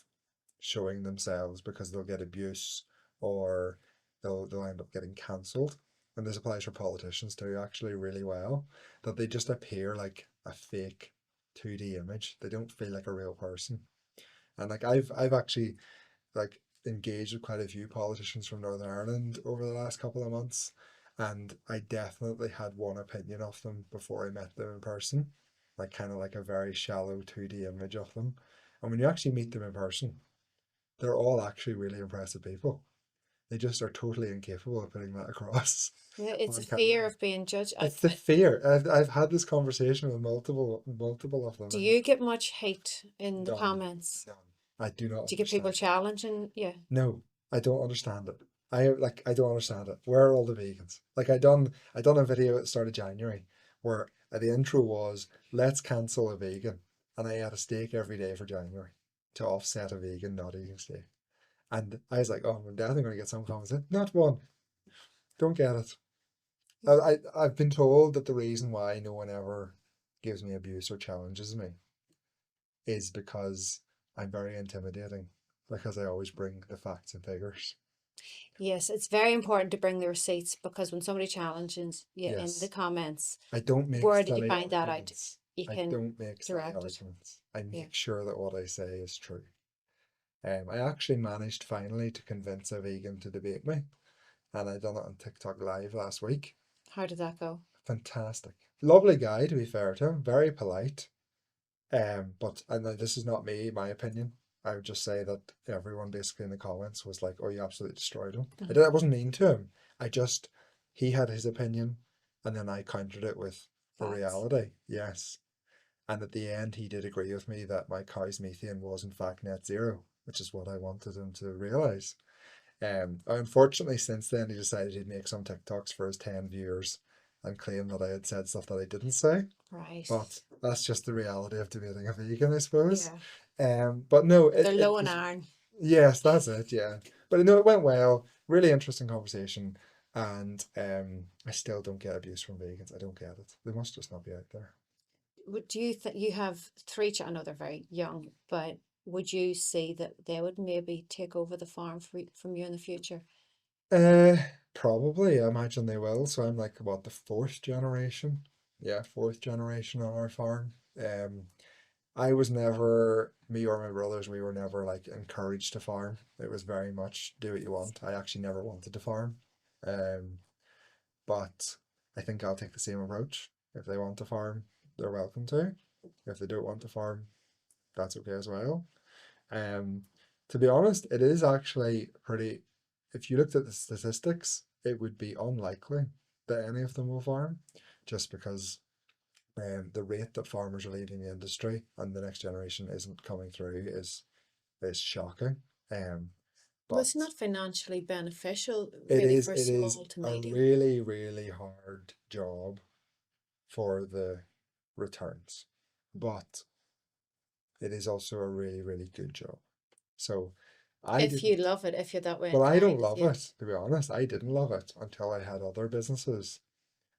showing themselves because they'll get abuse, or they'll end up getting cancelled. And this applies for politicians too, actually, really well, that they just appear like a fake 2D image. They don't feel like a real person. And like I've actually like engaged with quite a few politicians from Northern Ireland over the last couple of months, and I definitely had one opinion of them before I met them in person, like kind of like a very shallow 2D image of them. And when you actually meet them in person, they're all actually really impressive people. They just are totally incapable of putting that across Yeah, it's a on fear camera. of being judged. It's the fear. I've had this conversation with multiple of them, Do and you get much hate in the none, comments? none. I do not Do you get people understand it. challenging? Yeah. No, I don't understand it. I don't understand it. Where are all the vegans? Like I done a video at the start of January where the intro was let's cancel a vegan, and I had a steak every day for January to offset a vegan not eating steak. And I was like, oh, I'm definitely going to get some comments. Not one. Don't get it. I've been told that the reason why no one ever gives me abuse or challenges me is because I'm very intimidating, because I always bring the facts and figures. Yes, it's very important to bring the receipts, because when somebody challenges you in the Yes. comments, I don't make where did you silly find that out? arguments. You I can don't make silly direct it. arguments. I Yeah. make sure that what I say is true. I actually managed finally to convince a vegan to debate me, and I done it on TikTok Live last week. How did that go? Fantastic. Lovely guy, to be fair to him, very polite. But and this is not me, my opinion. I would just say that everyone basically in the comments was like, "Oh, you absolutely destroyed him." Hmm. I wasn't mean to him. He had his opinion, and then I countered it with the Facts. reality. Yes, and at the end, he did agree with me that my cow's methane was in fact net zero, which is what I wanted him to realize. Unfortunately, since then, he decided he'd make some TikToks for his 10 viewers and claim that I had said stuff that I didn't say. Right. But that's just the reality of debating a vegan, I suppose. Yeah. But no, They're it low on was, iron. yes, that's it, yeah. But no, it went well. Really interesting conversation. And I still don't get abuse from vegans. I don't get it. They must just not be out there. Would you think you have three? I know they're very young, but would you see that they would maybe take over the farm from you in the future? Uh, Probably. I imagine they will. So I'm like, what, the fourth generation? Yeah, fourth generation on our farm. I was never, me or my brothers, we were never like encouraged to farm. It was very much do what you want. I actually never wanted to farm. Um, but I think I'll take the same approach. If they want to farm, they're welcome to. If they don't want to farm, that's okay as well. Um, to be honest, it is actually pretty, if you looked at the statistics, it would be unlikely that any of them will farm, just because the rate that farmers are leaving the industry and the next generation isn't coming through is shocking. Um, Well, but it's not financially beneficial, it really, is for it is small to a medium. really, really hard job for the returns, but it is also a really, really good job. So I If you didn't, love it, if you're that way well, I don't inclined, love yeah, it, to be honest. I didn't love it until I had other businesses,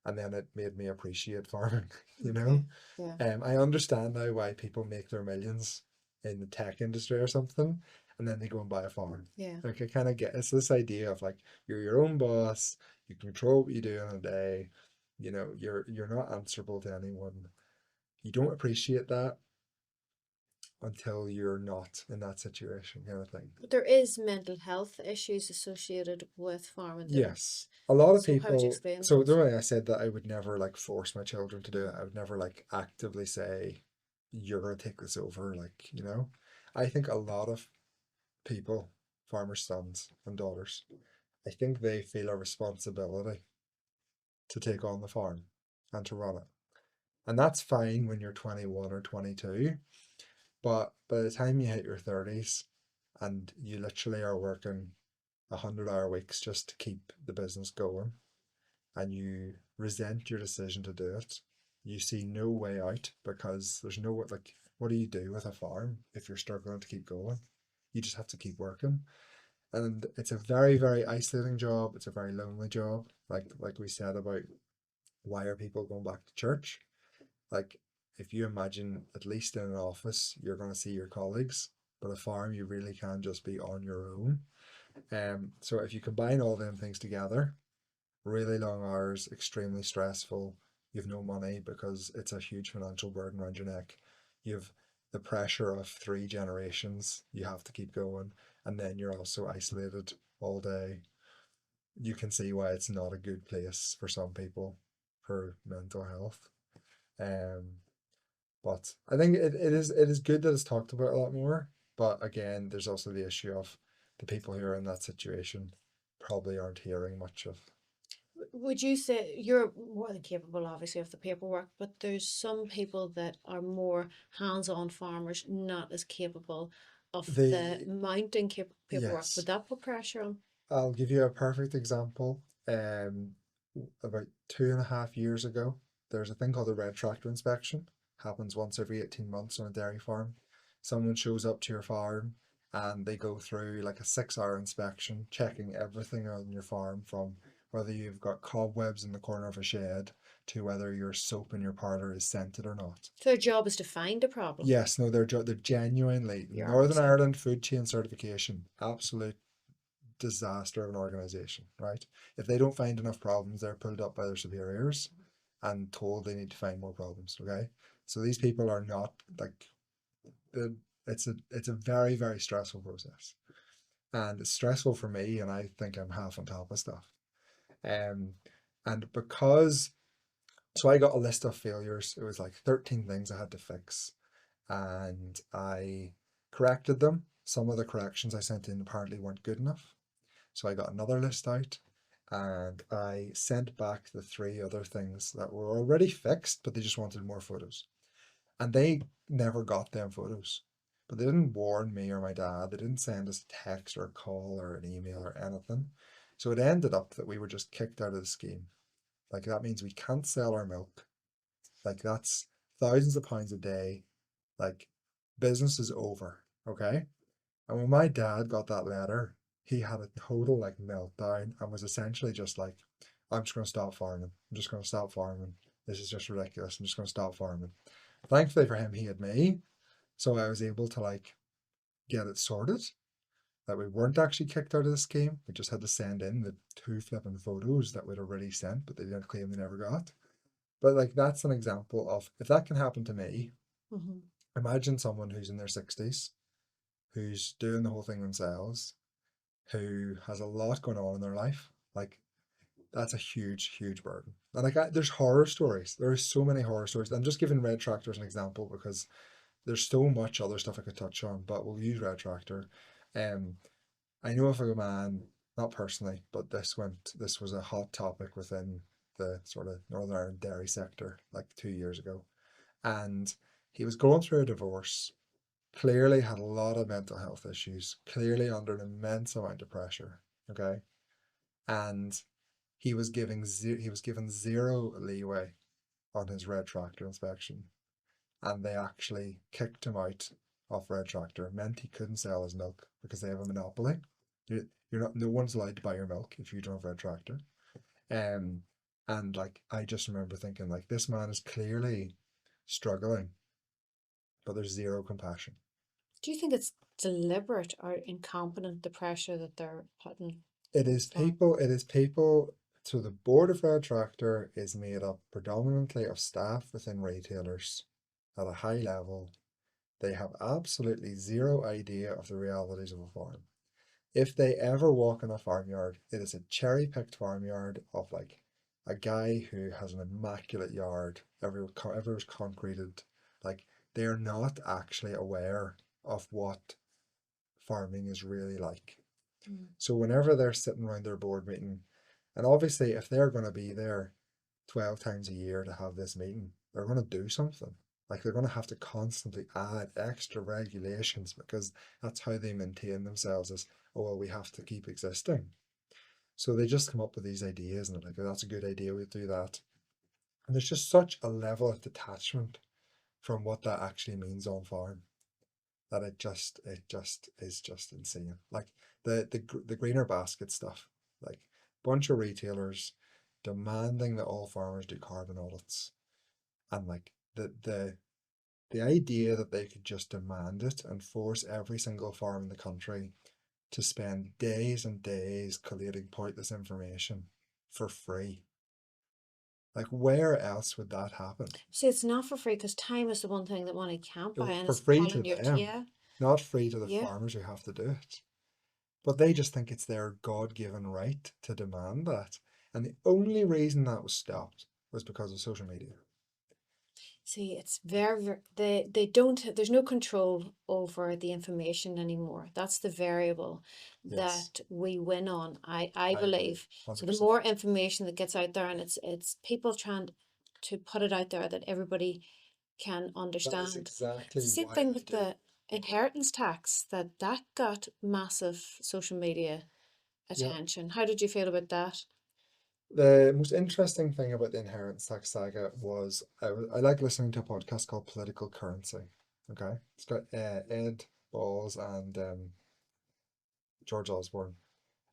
and then it made me appreciate farming, you know? okay, yeah, I understand now why people make their millions in the tech industry or something, and then they go and buy a farm. yeah. Like I kind of get it's this idea of like you're your own boss, you control what you do in a day, you're not answerable to anyone. You don't appreciate that until you're not in that situation, kind of thing. But there is mental health issues associated with farming there. Yes. A lot of So how would you people, explain so the those? way I said that I would never like force my children to do it. Mm. I would never like actively say, you're gonna take this over, like, you know. I think a lot of people, farmers' sons and daughters, I think they feel a responsibility to take on the farm and to run it. And that's fine when you're 21 or 22, but by the time you hit your 30s and you literally are working 100-hour weeks just to keep the business going, and you resent your decision to do it, you see no way out because there's no, like, what do you do with a farm if you're struggling to keep going? You just have to keep working. And it's a very, very isolating job. It's a very lonely job. Like we said about why are people going back to church? Like if you imagine at least in an office, you're going to see your colleagues, but a farm you really can just be on your own. So if you combine all them things together, really long hours, extremely stressful. You've no money because it's a huge financial burden around your neck. You've the pressure of three generations. You have to keep going, and then you're also isolated all day. You can see why it's not a good place for some people for mental health. Um, but I think it is good that it's talked about a lot more. But again, there's also the issue of the people who are in that situation probably aren't hearing much of. Would you say you're more than capable, obviously, of the paperwork, but there's some people that are more hands-on farmers, not as capable of the The mounting paperwork. Would Yes, that put pressure on? I'll give you a perfect example. About 2.5 years ago, there's a thing called a red tractor inspection. Happens once every 18 months on a dairy farm. Someone shows up to your farm and they go through like a 6 hour inspection, checking everything on your farm from whether you've got cobwebs in the corner of a shed to whether your soap in your parlour is scented or not. So their job is to find a problem, Yes, no, they're genuinely Northern bureaucracy. Ireland food chain certification. Absolute disaster of an organization, right? If they don't find enough problems, they're pulled up by their superiors and told they need to find more problems. Okay, so these people are not like the. It's a very, very stressful process, and it's stressful for me, and I think I'm half on top of stuff. Um, and because so I got a list of failures. It was like 13 things I had to fix, and I corrected them. Some of the corrections I sent in apparently weren't good enough. So I got another list out and I sent back the three other things that were already fixed, but they just wanted more photos. And they never got them photos. But they didn't warn me or my dad. They didn't send us a text or a call or an email or anything. So it ended up that we were just kicked out of the scheme. Like that means we can't sell our milk. Like that's thousands of pounds a day. Like business is over. Okay. And when my dad got that letter, he had a total like meltdown and was essentially just like, I'm just going to stop farming. I'm just going to stop farming. This is just ridiculous. I'm just going to stop farming. Thankfully for him, he had me. So I was able to like get it sorted that we weren't actually kicked out of the scheme. We just had to send in the two flipping photos that we'd already sent, but they didn't claim they never got. But like that's an example of if that can happen to me, Hmm. imagine someone who's in their 60s, who's doing the whole thing themselves, who has a lot going on in their life. Like that's a huge, huge burden. And like there's horror stories. There are so many horror stories. I'm just giving Red Tractor as an example because there's so much other stuff I could touch on, but we'll use Red Tractor. Um, I know of a man, not personally, but this was a hot topic within the sort of Northern Ireland dairy sector like 2 years ago. And he was going through a divorce, clearly had a lot of mental health issues, clearly under an immense amount of pressure. Okay. And he was given zero leeway on his Red Tractor inspection. And they actually kicked him out of Red Tractor. It meant he couldn't sell his milk because they have a monopoly. You're not, no one's allowed to buy your milk if you don't have Red Tractor. Um, and like I just remember thinking like this man is clearly struggling, but there's zero compassion. Do you think it's deliberate or incompetent, the pressure that they're putting It is farmers? people. It is people. So the board of Red Tractor is made up predominantly of staff within retailers at a high level. They have absolutely zero idea of the realities of a farm. If they ever walk in a farmyard, it is a cherry picked farmyard of like a guy who has an immaculate yard, everywhere's concreted. Like they're not actually aware of what farming is really like. Mm. So whenever they're sitting around their board meeting, and obviously if they're going to be there 12 times a year to have this meeting, they're going to do something. Like they're going to have to constantly add extra regulations because that's how they maintain themselves as, oh, well, we have to keep existing. So they just come up with these ideas and they're like, oh, that's a good idea, we'll do that. And there's just such a level of detachment from what that actually means on farm that it just is just insane. Like the greener basket stuff, like bunch of retailers demanding that all farmers do carbon audits, and like the idea that they could just demand it and force every single farm in the country to spend days and days collating pointless information for free. Like where else would that happen? See, it's not for free because time is the one thing that money can't buy, No, and for it's free to pulling your them, yeah, not free to the yeah. farmers who have to do it. But they just think it's their God-given right to demand that. And the only reason that was stopped was because of social media. See, it's they don't, there's no control over the information anymore. That's the variable Yes, that we win on, I I agree, believe. So the 100%. more information that gets out there, and it's people trying to put it out there that everybody can That is understand. It's exactly the same why thing they with do. the inheritance tax, that got massive social media Yeah. attention. How did you feel about that? The most interesting thing about the inheritance tax saga was I like listening to a podcast called Political Currency. Okay. It's got Ed Balls and George Osborne.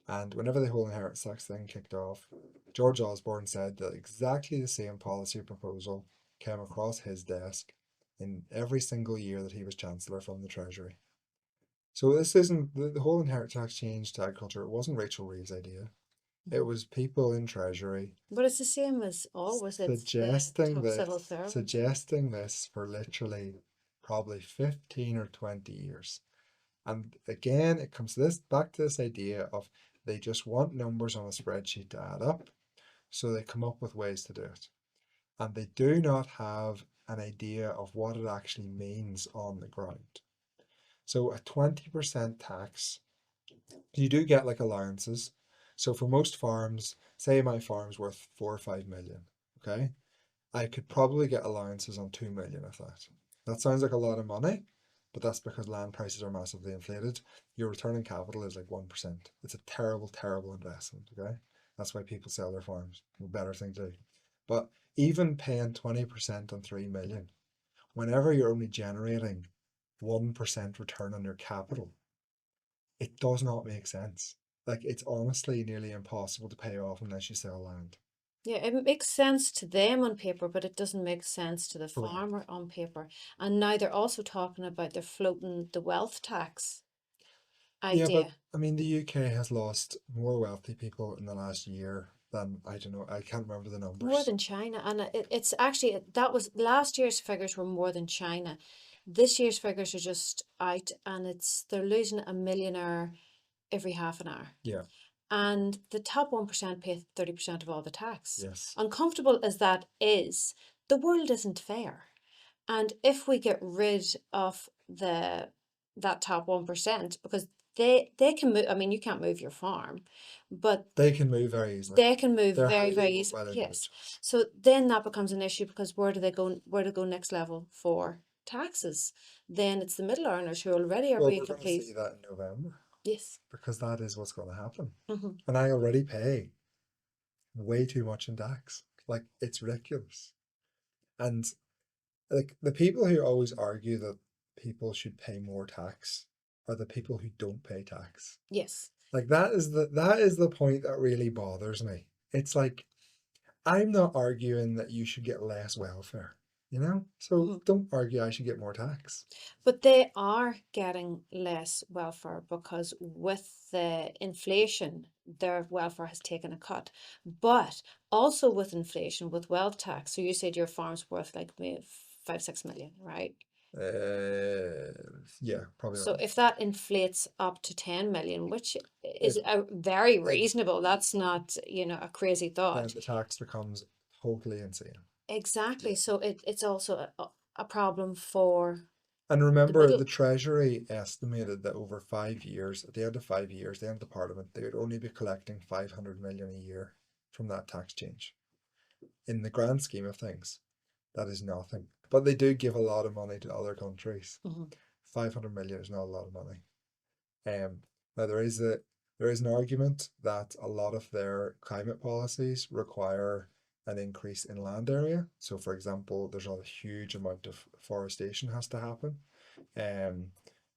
And whenever the whole inheritance tax thing kicked off, George Osborne said that exactly the same policy proposal came across his desk in every single year that he was Chancellor from the Treasury. So this isn't the whole inheritance tax change to agriculture. It wasn't Rachel Reeves' idea. It Mhm. was people in Treasury But it's the same as always. It's the suggesting top this, civil servants. suggesting this for literally probably 15 or 20 years. And again, it comes to this back to this idea of they just want numbers on a spreadsheet to add up, so they come up with ways to do it. And they do not have an idea of what it actually means on the ground. So a 20% tax, you do get like allowances. So for most farms, say my farm's worth 4 or 5 million, okay? I could probably get allowances on 2 million of that. That sounds like a lot of money, but that's because land prices are massively inflated. Your return on capital is like 1%. It's a terrible, terrible investment, okay? That's why people sell their farms. A better thing to do. But even paying 20% on 3 million, whenever you're only generating 1% return on your capital, it does not make sense. Like, it's honestly nearly impossible to pay off unless you sell land. Yeah, it makes sense to them on paper, but it doesn't make sense to the Correct. farmer on paper. And now they're also talking about they're floating the wealth tax Yeah, but idea. I mean, the UK has lost more wealthy people in the last year than, I don't know, I can't remember the More numbers. than China, and it's actually that was last year's figures were more than China. This year's figures are just out, and they're losing a millionaire every half an hour. Yeah, And the top 1% pay 30% of all the tax. yes. Uncomfortable as that is, the world isn't fair. And if we get rid of that top 1%, because they can move, I mean, you can't move your farm, but They can move very easily. they can move They're very, highly very easily. mobile Yes. individuals. So then that becomes an issue, because where do they go? Where do they go next level for taxes? Then it's the middle earners who already are Well, being we're going to see complete. that in November Yes. because that is what's going to happen. Hmm. And I already pay way too much in tax. Like, it's ridiculous. And like, the people who always argue that people should pay more tax are the people who don't pay tax. Yes. Like, that is the point that really bothers me. It's like, I'm not arguing that you should get less welfare, you know? So Hmm. don't argue I should get more tax. But they are getting less welfare, because with the inflation, their welfare has taken a cut. But also with inflation, with wealth tax, so you said your farm's worth like maybe 5-6 million, right? Yeah, probably So around. if that inflates up to 10 million, which is It very then reasonable, that's not, a crazy then thought. the tax becomes totally insane. Exactly. Yeah. So it's also a problem for And the remember, middle. the Treasury estimated that over 5 years, at the end of 5 years, the end of the Parliament, they would only be collecting 500 million a year from that tax change. In the grand scheme of things, that is nothing. But they do give a lot of money to other countries. Mhm. 500 million is not a lot of money. Now there is an argument that a lot of their climate policies require an increase in land area. So, for example, there's a huge amount of forestation has to happen. Um,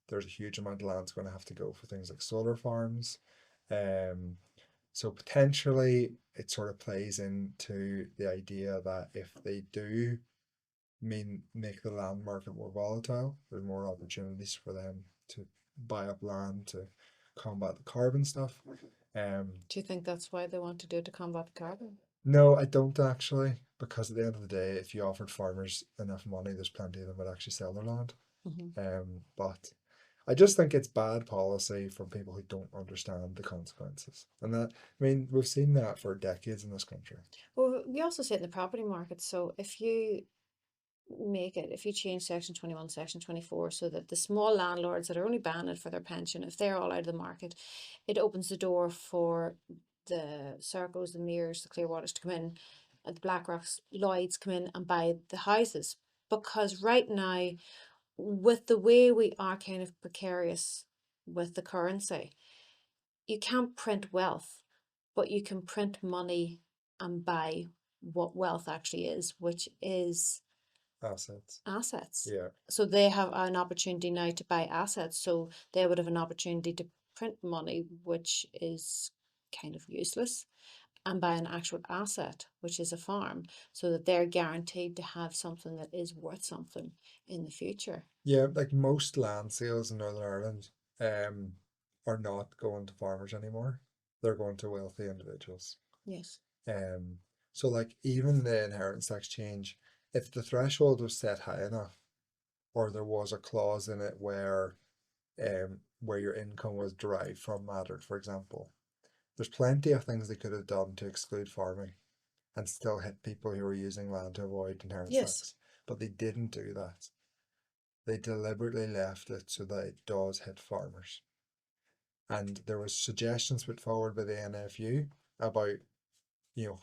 there's a huge amount of land's going to have to go for things like solar farms. Um, so potentially it sort of plays into the idea that if they do make the land market more volatile, there's more opportunities for them to buy up land to combat the carbon stuff. Do you think that's why they want to do it, to combat carbon? No, I don't actually, because at the end of the day, if you offered farmers enough money, there's plenty of them would actually sell their land. Hmm. But I just think it's bad policy from people who don't understand the consequences. And that, I mean, we've seen that for decades in this country. Well, we also see it in the property market. So if you change section 21, section 24, so that the small landlords that are only banded for their pension, if they're all out of the market, it opens the door for the Sercos, the Mears, the Clearwaters to come in, the BlackRocks, Lloyds come in and buy the houses. Because right now, with the way we are kind of precarious with the currency, you can't print wealth, but you can print money and buy what wealth actually is, which is Assets. assets. Yeah. So they have an opportunity now to buy assets. So they would have an opportunity to print money, which is kind of useless, and buy an actual asset, which is a farm, so that they're guaranteed to have something that is worth something in the future. Yeah, like most land sales in Northern Ireland um are not going to farmers anymore. They're going to wealthy individuals. Yes. Um so like even the inheritance tax change, if the threshold was set high enough, or there was a clause in it where your income was derived from matter, for example, there's plenty of things they could have done to exclude farming and still hit people who were using land to avoid inheritance Yes. tax. But they didn't do that. They deliberately left it so that it does hit farmers. And there was suggestions put forward by the NFU about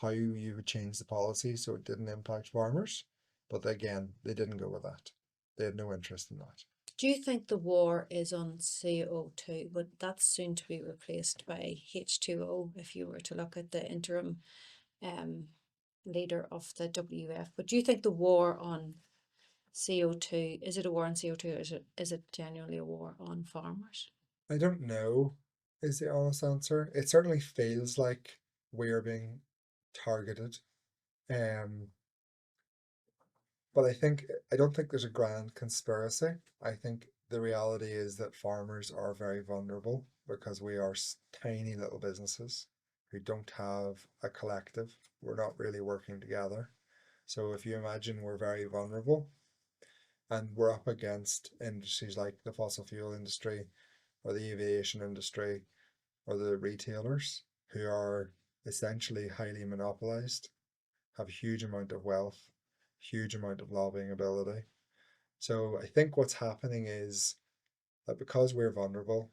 how you would change the policy so it didn't impact farmers. But again, they didn't go with that. They had no interest in that. Do you think the war is on CO2? But that's soon to be replaced by H2O if you were to look at the interim um, leader of the WF. But do you think the war on CO2? Is it a war on CO2, or is it genuinely a war on farmers? I don't know, is the honest answer. It certainly feels like we're being targeted. Um, but I don't think there's a grand conspiracy. I think the reality is that farmers are very vulnerable because we are tiny little businesses who don't have a collective. We're not really working together. So if you imagine we're very vulnerable and we're up against industries like the fossil fuel industry or the aviation industry or the retailers who are essentially highly monopolized, have a huge amount of wealth, huge amount of lobbying ability. So I think what's happening is that because we're vulnerable,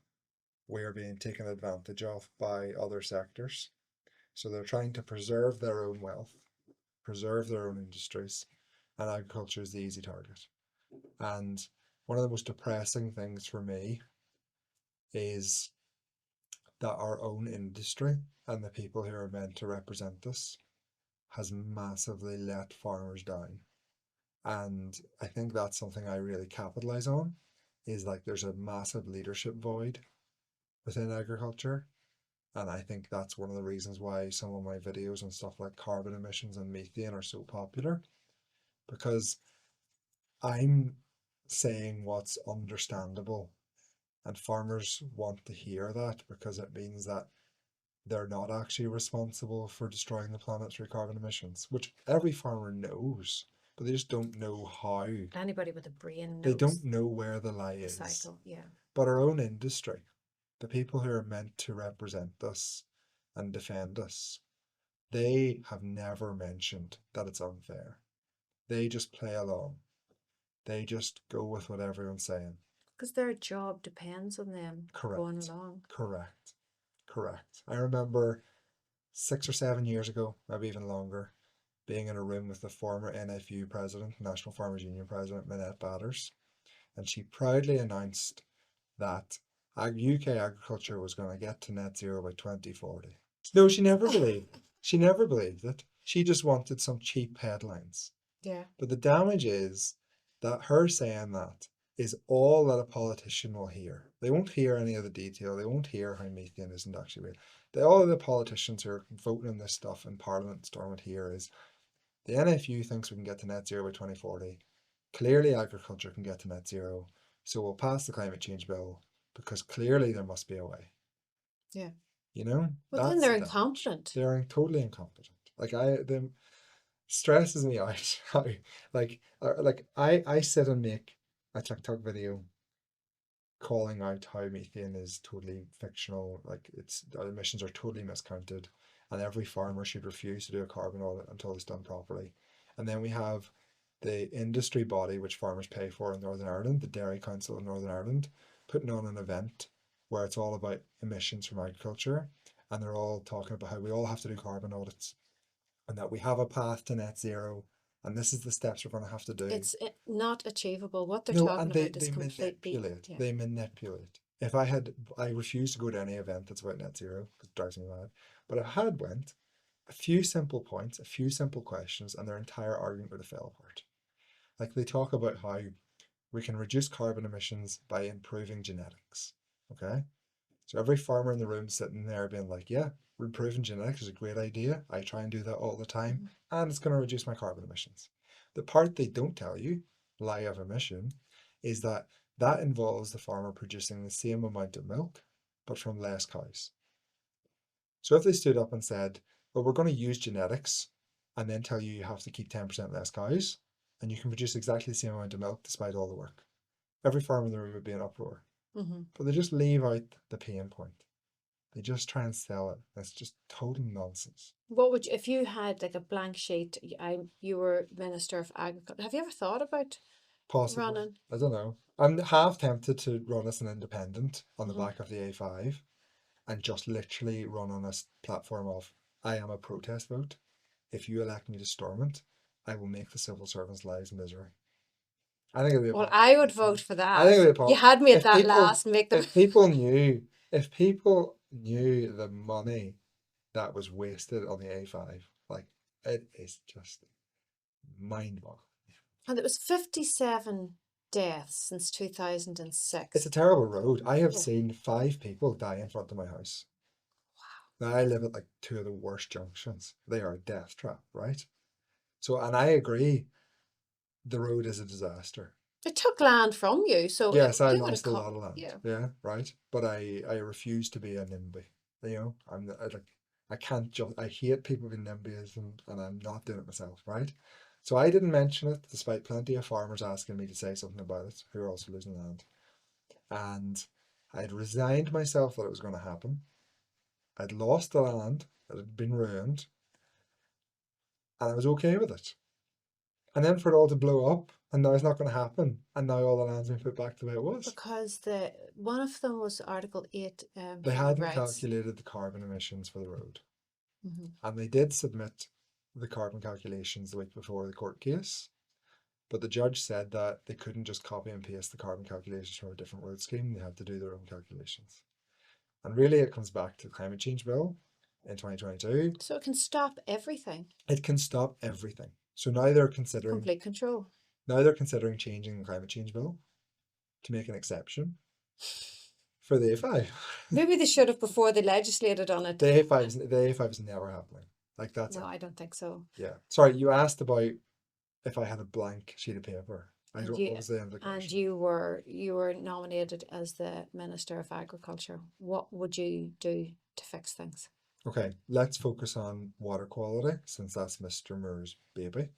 we're being taken advantage of by other sectors. So they're trying to preserve their own wealth, preserve their own industries, and agriculture is the easy target. And one of the most depressing things for me is that our own industry and the people who are meant to represent us has massively let farmers down. And I think that's something I really capitalize on, is like there's a massive leadership void within agriculture. And I think that's one of the reasons why some of my videos and stuff like carbon emissions and methane are so popular, because I'm saying what's understandable, and farmers want to hear that because it means that they're not actually responsible for destroying the planet through carbon emissions, which every farmer knows, but they just don't know how. Anybody with a brain They knows don't know where the lie the is. cycle. Yeah. But our own industry, the people who are meant to represent us and defend us, they have never mentioned that it's unfair. They just play along. They just go with what everyone's saying. Because their job depends on them going Correct. along. Correct. Correct. I remember 6 or 7 years ago, maybe even longer, being in a room with the former NFU president, National Farmers Union president, Minette Batters, and she proudly announced that UK agriculture was going to get to net zero by 2040. No, she never believed. She never believed it. She just wanted some cheap headlines. Yeah. But the damage is that her saying that is all that a politician will hear. They won't hear any of the detail. They won't hear how methane isn't actually real. All of the politicians who are voting on this stuff in Parliament storm it here is the NFU thinks we can get to net zero by 2040. Clearly agriculture can get to net zero. So we'll pass the climate change bill because clearly there must be a way. Yeah. You know? But then That's they're the damage. incompetent. They're totally incompetent. Them stresses me out. I sit and make a TikTok video calling out how methane is totally fictional, like the emissions are totally miscounted, and every farmer should refuse to do a carbon audit until it's done properly. And then we have the industry body which farmers pay for in Northern Ireland, the Dairy Council of Northern Ireland, putting on an event where it's all about emissions from agriculture, and they're all talking about how we all have to do carbon audits and that we have a path to net zero, and this is the steps we're going to have to do. It's not achievable. What they're No, talking and about is completely. manipulate. Yeah. They manipulate. I refuse to go to any event that's about net zero because it drives me mad. But if I had went, a few simple points, a few simple questions, and their entire argument would have fell apart. Like they talk about how we can reduce carbon emissions by improving genetics. Okay, so every farmer in the room sitting there being like, yeah, improving genetics is a great idea. I try and do that all the time, and it's going to reduce my carbon emissions. The part they don't tell you, lie of omission, is that that involves the farmer producing the same amount of milk, but from less cows. So if they stood up and said, well, we're going to use genetics and then tell you have to keep 10% less cows, and you can produce exactly the same amount of milk despite all the work, every farmer in the room would be in uproar. But they just leave out the pain point. They just try and sell it. It's just total nonsense. What would you, if you had like a blank sheet? You were Minister of Agriculture. Have you ever thought about Possibly. running? I don't know. I'm half tempted to run as an independent on the Mhm. back of the A5 and just literally run on this platform of I am a protest vote. If you elect me to storm it, I will make the civil servants' lives misery. I think it'd be a Well, popular I would platform. vote for I think that. it'd be a You had me at if that people last. Make them. if people knew the money that was wasted on the A5, like it is just mind boggling. And it was 57 deaths since It's 2006. a terrible road. I have Yeah. seen 5 people die in front of my house. Now I live at like two of the worst junctions. They are a death trap, right? So, and I agree, the road is a disaster. It took land from you, so Yes, I it would have lost a cost. lot of land. Yeah. Yeah, right. But I refuse to be a NIMBY. I can't just, I hate people being NIMBYs, and I'm not doing it myself, right? So I didn't mention it, despite plenty of farmers asking me to say something about it, who are also losing land. And I'd resigned myself that it was going to happen. I'd lost the land that had been ruined, and I was okay with it. And then for it all to blow up, and now it's not going to happen, and now all the land's been put back the way it was. Because the one of them was Article 8 They human hadn't rights. calculated the carbon emissions for the road. Hmm. And they did submit the carbon calculations the week before the court case, but the judge said that they couldn't just copy and paste the carbon calculations from a different road scheme. They had to do their own calculations. And really, it comes back to the climate change bill in 2022. So it can stop everything. It can stop everything. So now they're considering Complete control. changing the climate change bill to make an exception for the A5. Maybe they should have before they legislated on it. The A5 is never happening. Like that's No, it. I don't think so. Yeah. Sorry, you asked about if I had a blank sheet of paper. I And don't. you What was the end of the and question? you were nominated as the Minister of Agriculture. What would you do to fix things? Okay, let's focus on water quality since that's Mr. Moore's baby.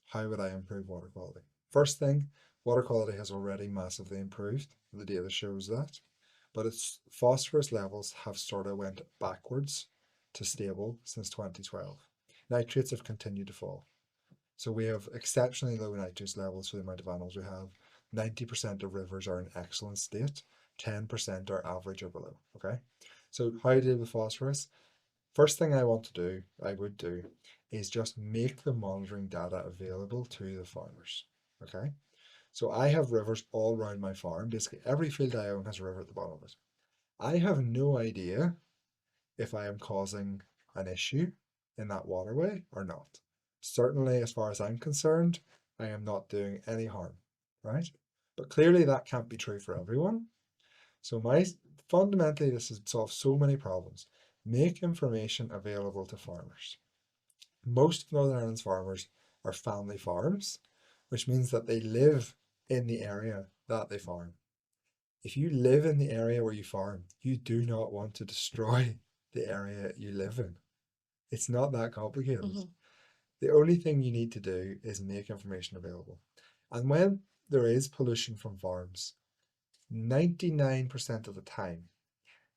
How would I improve water quality? First thing, water quality has already massively improved. The data shows that, but its phosphorus levels have sort of went backwards to stable since 2012. Nitrates have continued to fall. So we have exceptionally low nitrate levels for the amount of animals we have. 90% of rivers are in excellent state. 10% are average or below. Okay. So how to deal with phosphorus? First thing I would do, is just make the monitoring data available to the farmers. Okay. So I have rivers all around my farm. Basically, every field I own has a river at the bottom of it. I have no idea if I am causing an issue in that waterway or not. Certainly, as far as I'm concerned, I am not doing any harm, right? But clearly, that can't be true for everyone. So, fundamentally, this has solved so many problems. Make information available to farmers. Most of Northern Ireland's farmers are family farms, which means that they live in the area that they farm. If you live in the area where you farm, you do not want to destroy the area you live in. It's not that complicated. Hmm. The only thing you need to do is make information available. And when there is pollution from farms, 99% of the time,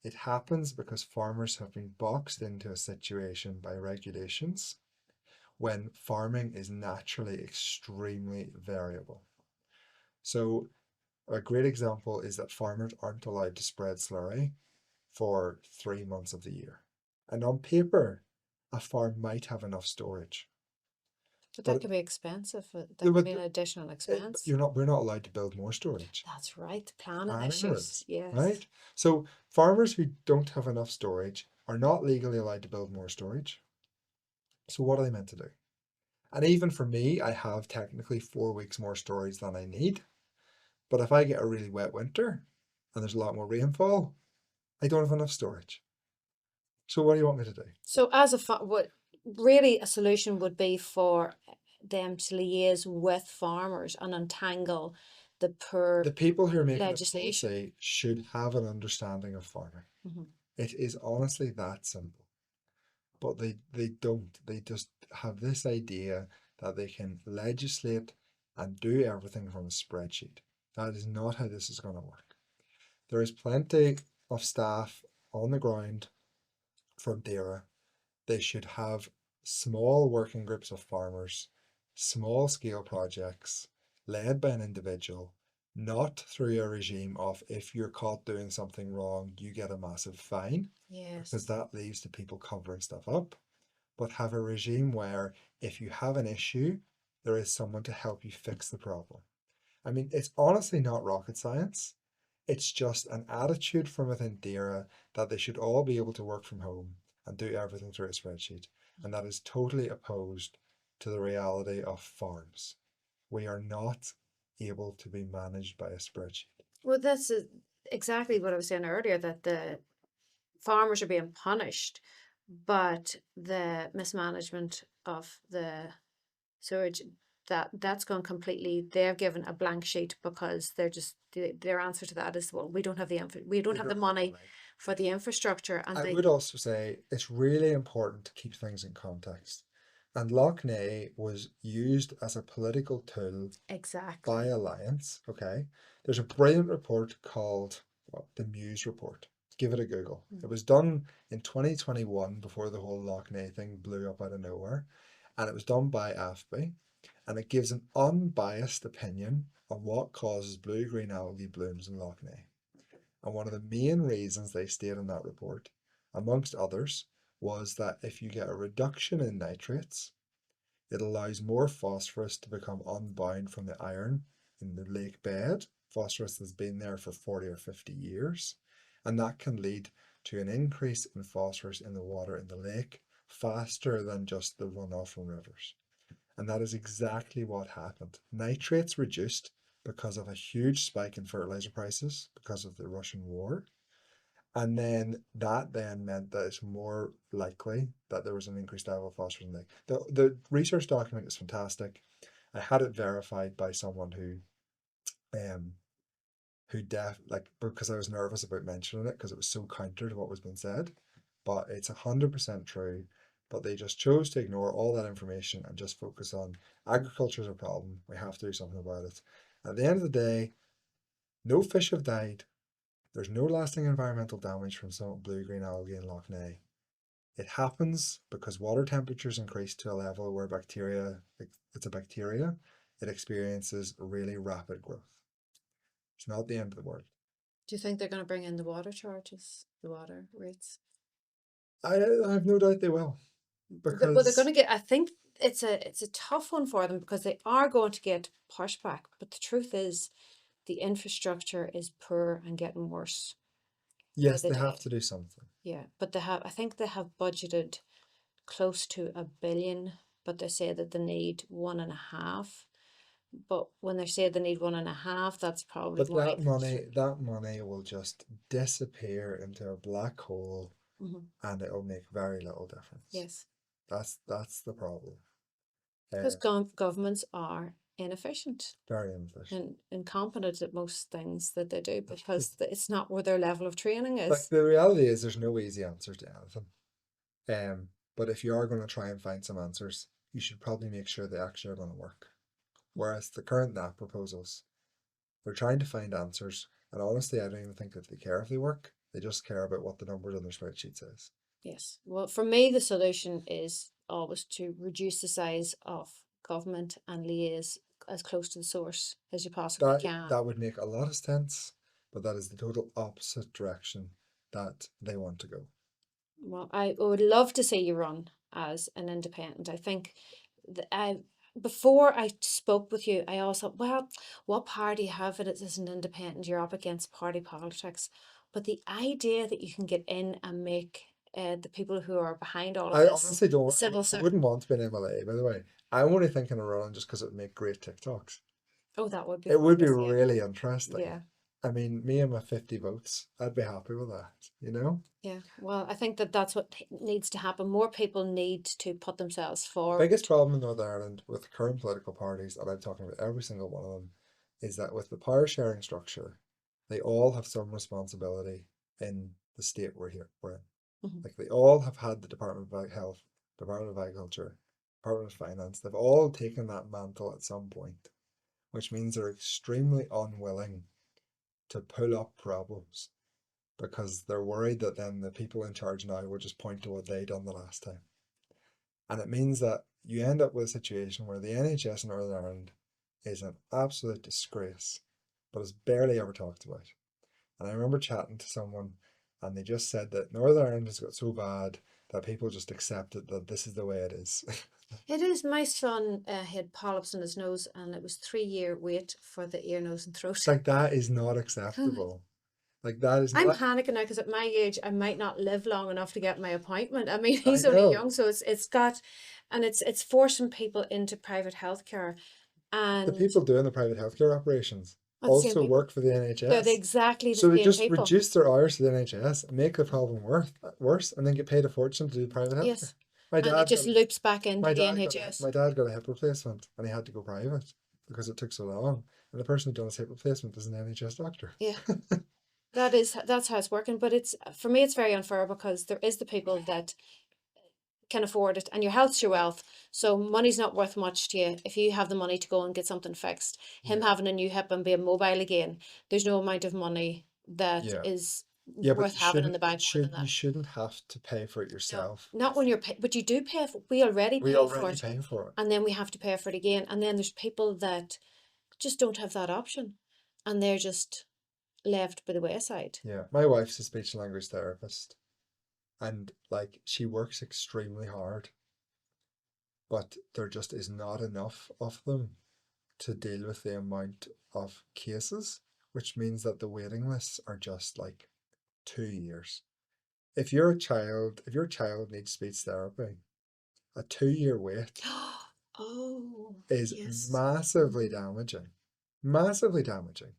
it happens because farmers have been boxed into a situation by regulations when farming is naturally extremely variable. So, a great example is that farmers aren't allowed to spread slurry for 3 months of the year. And on paper, a farm might have enough storage. But that But could be expensive. That could but be an additional expense. we're not allowed to build more storage. That's right. Planning Planning issues. roads, Yes. right? So farmers who don't have enough storage are not legally allowed to build more storage. So what are they meant to do? And even for me, I have technically 4 weeks more storage than I need. But if I get a really wet winter and there's a lot more rainfall, I don't have enough storage. So what do you want me to do? So as what really a solution would be for them to liaise with farmers and untangle the poor The people who are making the legislation. policy should have an understanding of farming. Hmm. It is honestly that simple. But they don't. They just have this idea that they can legislate and do everything from a spreadsheet. That is not how this is going to work. There is plenty of staff on the ground from DARA. They should have small working groups of farmers, small scale projects led by an individual, not through a regime of if you're caught doing something wrong, you get a massive fine, because Yes. that leads to people covering stuff up, but have a regime where if you have an issue, there is someone to help you fix the problem. I mean, it's honestly not rocket science. It's just an attitude from within DARA that they should all be able to work from home and do everything through a spreadsheet. And that is totally opposed to the reality of farms. we are not able to be managed by a spreadsheet. Well, that's exactly what I was saying earlier, that the farmers are being punished, but the mismanagement of the sewage, that's gone completely. They're given a blank sheet because they're just their answer to that is, well, we don't have we don't We have the don't have money money. for the infrastructure, and I they would also say it's really important to keep things in context. And Lough Neagh was used as a political tool by exactly. Alliance. Okay. There's a brilliant report called the Muse Report. Give it a Google. It Mm. was done in 2021 before the whole Lough Neagh thing blew up out of nowhere. And it was done by AFBI. And it gives an unbiased opinion on what causes blue-green algae blooms in Lough Neagh. And one of the main reasons they state in that report, amongst others, was that if you get a reduction in nitrates, it allows more phosphorus to become unbound from the iron in the lake bed. Phosphorus has been there for 40 or 50 years, and that can lead to an increase in phosphorus in the water in the lake faster than just the runoff from rivers. And that is exactly what happened. Nitrates reduced because of a huge spike in fertilizer prices because of the Russian war. And then that then meant that it's more likely that there was an increased level of phosphorus in the lake. The research document is fantastic. I had it verified by someone um because I was nervous about mentioning it because it was so counter to what was being said. But it's 100% true. But they just chose to ignore all that information and just focus on agriculture is a problem. We have to do something about it. At the end of the day, no fish have died. There's no lasting environmental damage from some blue-green algae in Lough Neagh. It happens because water temperatures increase to a level where it's a bacteria, it experiences really rapid growth. It's not the end of the world. Do you think they're going to bring in the water charges, the water rates? I have no doubt they will, Well, they're going because to get. I think it's a tough one for them because they are going to get pushback. But the truth is, the infrastructure is poor and getting worse by yes, the they have day. to do something. Yeah, but they have. I think they have budgeted close to 1 billion, but they say that they need 1.5. But when they say they need 1.5, that's probably But more that like money, that money will just disappear into a black hole, Mhm. and it will make very little difference. Yes, That's the problem. because Uh, governments are inefficient Very inefficient. and incompetent at most things that they do because it's not where their level of training Like is. the reality is, there's no easy answer to anything. But if you are going to try and find some answers, you should probably make sure they actually are going to work. Whereas the current NAP proposals, they're trying to find answers, and honestly, I don't even think that they care if they work. They just care about what the numbers on their spreadsheet says. Yes. Well, for me, the solution is always to reduce the size of government and liaise as close to the source as you possibly That can. that would make a lot of sense, but that is the total opposite direction that they want to go. Well, I would love to see you run as an independent. I think that before I spoke with you, I also, well, what power do you have it as an independent? You're up against party politics. But the idea that you can get in and make the people who are behind all of I this honestly don't. civil I ser- wouldn't want to be an MLA, by the way. I'm only thinking of running just because it would make great TikToks. oh, that would be It fun would to be see. really interesting. Yeah. I mean, me and my 50 votes, I'd be happy with that, you know? Yeah. Well, I think that that's what needs to happen. More people need to put themselves Biggest forward. problem in Northern Ireland with the current political parties, and I'm talking about every single one of them, is that with the power sharing structure, they all have some responsibility in the state we're in. Mhm. Like they all have had the Department of Health, Department of Agriculture, Department of Finance. They've all taken that mantle at some point, which means they're extremely unwilling to pull up problems because they're worried that then the people in charge now will just point to what they done the last time. And it means that you end up with a situation where the NHS in Northern Ireland is an absolute disgrace, but is barely ever talked about. And I remember chatting to someone, and they just said that Northern Ireland has got so bad that people just accept it, that this is the way it is. It is. My son had polyps in his nose, and it was 3 year wait for the ear, nose, and throat. Like that is not acceptable. Like that is I'm not. panicking now because at my age, I might not live long enough to get my appointment. I mean, I he's only know. young, so it's got, and it's forcing people into private healthcare. The And people doing the private healthcare operations are the same also people. work for the They're NHS. exactly the So they same just people. reduce their hours to the NHS, make the problem worse, and then get paid a fortune to do private healthcare. Yes. My And it dad just got loops back into my the dad got NHS. my dad got a hip replacement and he had to go private because it took so long. And the person who done his hip replacement is an NHS doctor. Yeah. That's how it's working. But it's, for me, it's very unfair because there is the people that can afford it, and your health's your wealth. So money's not worth much to you if you have the money to go and get something fixed. Him Yeah. having a new hip and being mobile again, there's no amount of money that Yeah. is Yeah, but worth having in the bank more than you that. shouldn't have to pay for it No, yourself. not when you're pay, but you do pay for. We already We pay for already it, pay for it. and then we have to pay for it again. And then there's people that just don't have that option, and they're just left by the wayside. Yeah. My wife's a speech and language therapist and like she works extremely hard, but there just is not enough of them to deal with the amount of cases, which means that the waiting lists are just like 2 years. If your child needs speech therapy, a 2 year wait Oh, is yes. massively damaging. Massively damaging.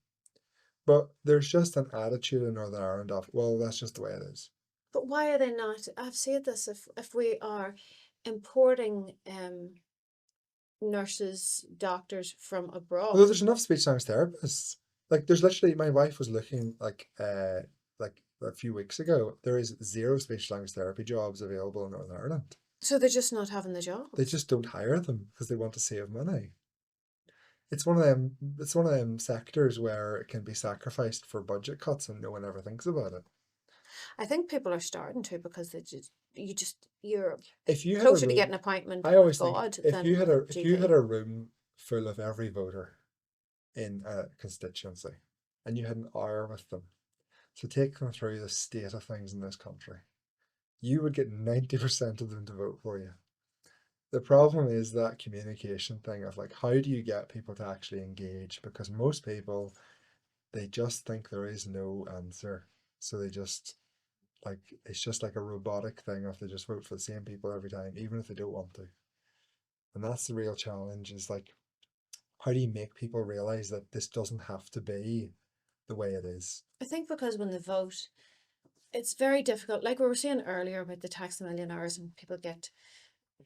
But there's just an attitude in Northern Ireland of, well, that's just the way it is. But why are they not? I've said this, if we are importing nurses, doctors from Although abroad. there's enough speech language therapists. Like there's literally my wife was looking like a few weeks ago, there is zero speech language therapy jobs available in Northern Ireland. So they're just not having the They jobs. just don't hire them because they want to save money. It's one of them sectors where it can be sacrificed for budget cuts and no one ever thinks about it. I think people are starting to, because you're If you had a closer to getting room, an appointment I with always think God than with a if you had GP. a room full of every voter in a constituency and you had an hour with them to take them through the state of things in this country, you would get 90% of them to vote for you. The problem is that communication thing of like, how do you get people to actually engage? Because most people, they just think there is no answer. So they just like, it's just like a robotic thing if they just vote for the same people every time, even if they don't want to. And that's the real challenge is like, how do you make people realize that this doesn't have to be the way it is? I think because when they vote, it's very difficult. Like we were saying earlier about the tax the millionaires, and people get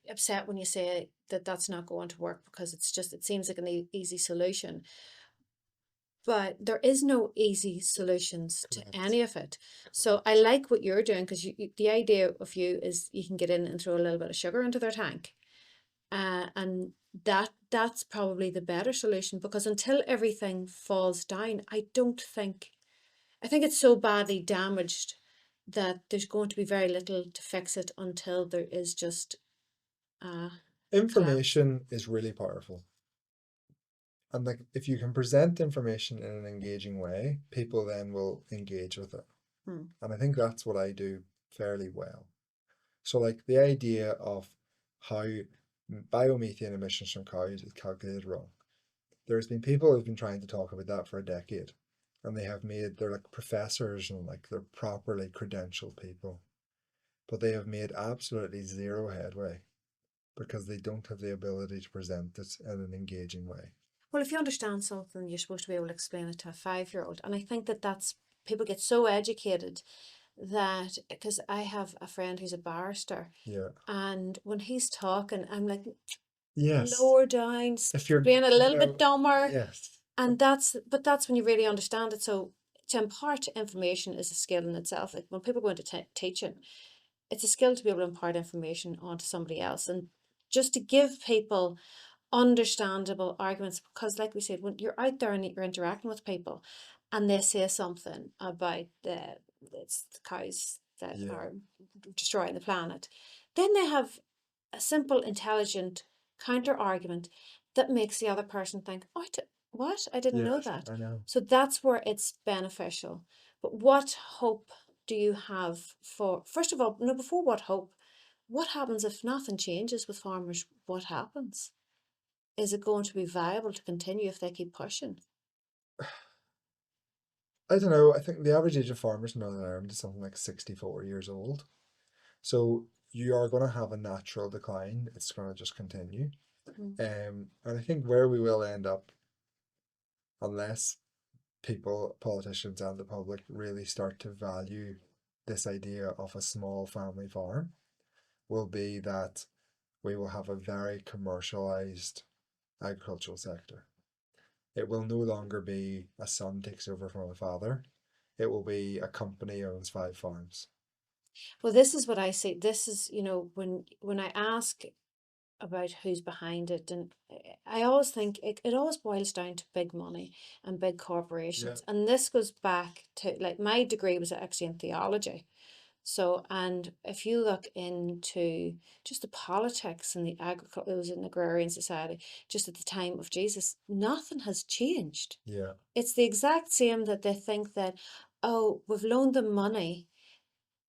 upset when you say that that's not going to work because it seems like an easy solution. But there is no easy solutions to Correct. any of it. So I like what you're doing, because the idea of you is you can get in and throw a little bit of sugar into their tank, and that's probably the better solution, because until everything falls down, I think it's so badly damaged that there's going to be very little to fix it until there is just a collapse. Information is really powerful. And like if you can present information in an engaging way, people then will engage with it. Hmm. And I think that's what I do fairly well. So like the idea of how biomethane emissions from cows is calculated wrong. There's been people who've been trying to talk about that for a decade. And they're like professors and like they're properly credentialed people. But they have made absolutely zero headway because they don't have the ability to present it in an engaging way. Well, if you understand something, you're supposed to be able to explain it to a 5-year-old. And I think that's, people get so educated that, because I have a friend who's a barrister, Yeah. and when he's talking, I'm like, Yes. lower down, If you're, explain it a little bit dumber. yes. And but that's when you really understand it. So to impart information is a skill in itself. Like when people go into teaching, it's a skill to be able to impart information onto somebody else, and just to give people understandable arguments. Because like we said, when you're out there and you're interacting with people and they say something about it's the cows that Yeah. are destroying the planet, then they have a simple, intelligent counter argument that makes the other person think, oh, what? I didn't know Yes, that. I know. So that's where it's beneficial. But what hope do you have for, first of all, no, before what hope, what happens if nothing changes with farmers? What happens? Is it going to be viable to continue if they keep pushing? I don't know. I think the average age of farmers in Northern Ireland is something like 64 years old. So you are going to have a natural decline. It's going to just continue. Mm. And I think where we will end up, unless people, politicians, and the public really start to value this idea of a small family farm, will be that we will have a very commercialized agricultural sector. It will no longer be a son takes over from a father. It will be a company owns 5 farms. Well, this is what I say. This is, when I ask about who's behind it, and I always think it always boils down to big money and big Yeah. corporations. And this goes back to, like, my degree was actually in theology. So, and if you look into just the politics and the agriculture, it was an agrarian society just at the time of Jesus, nothing has changed. Yeah. It's the exact same, that they think that, oh, we've loaned them money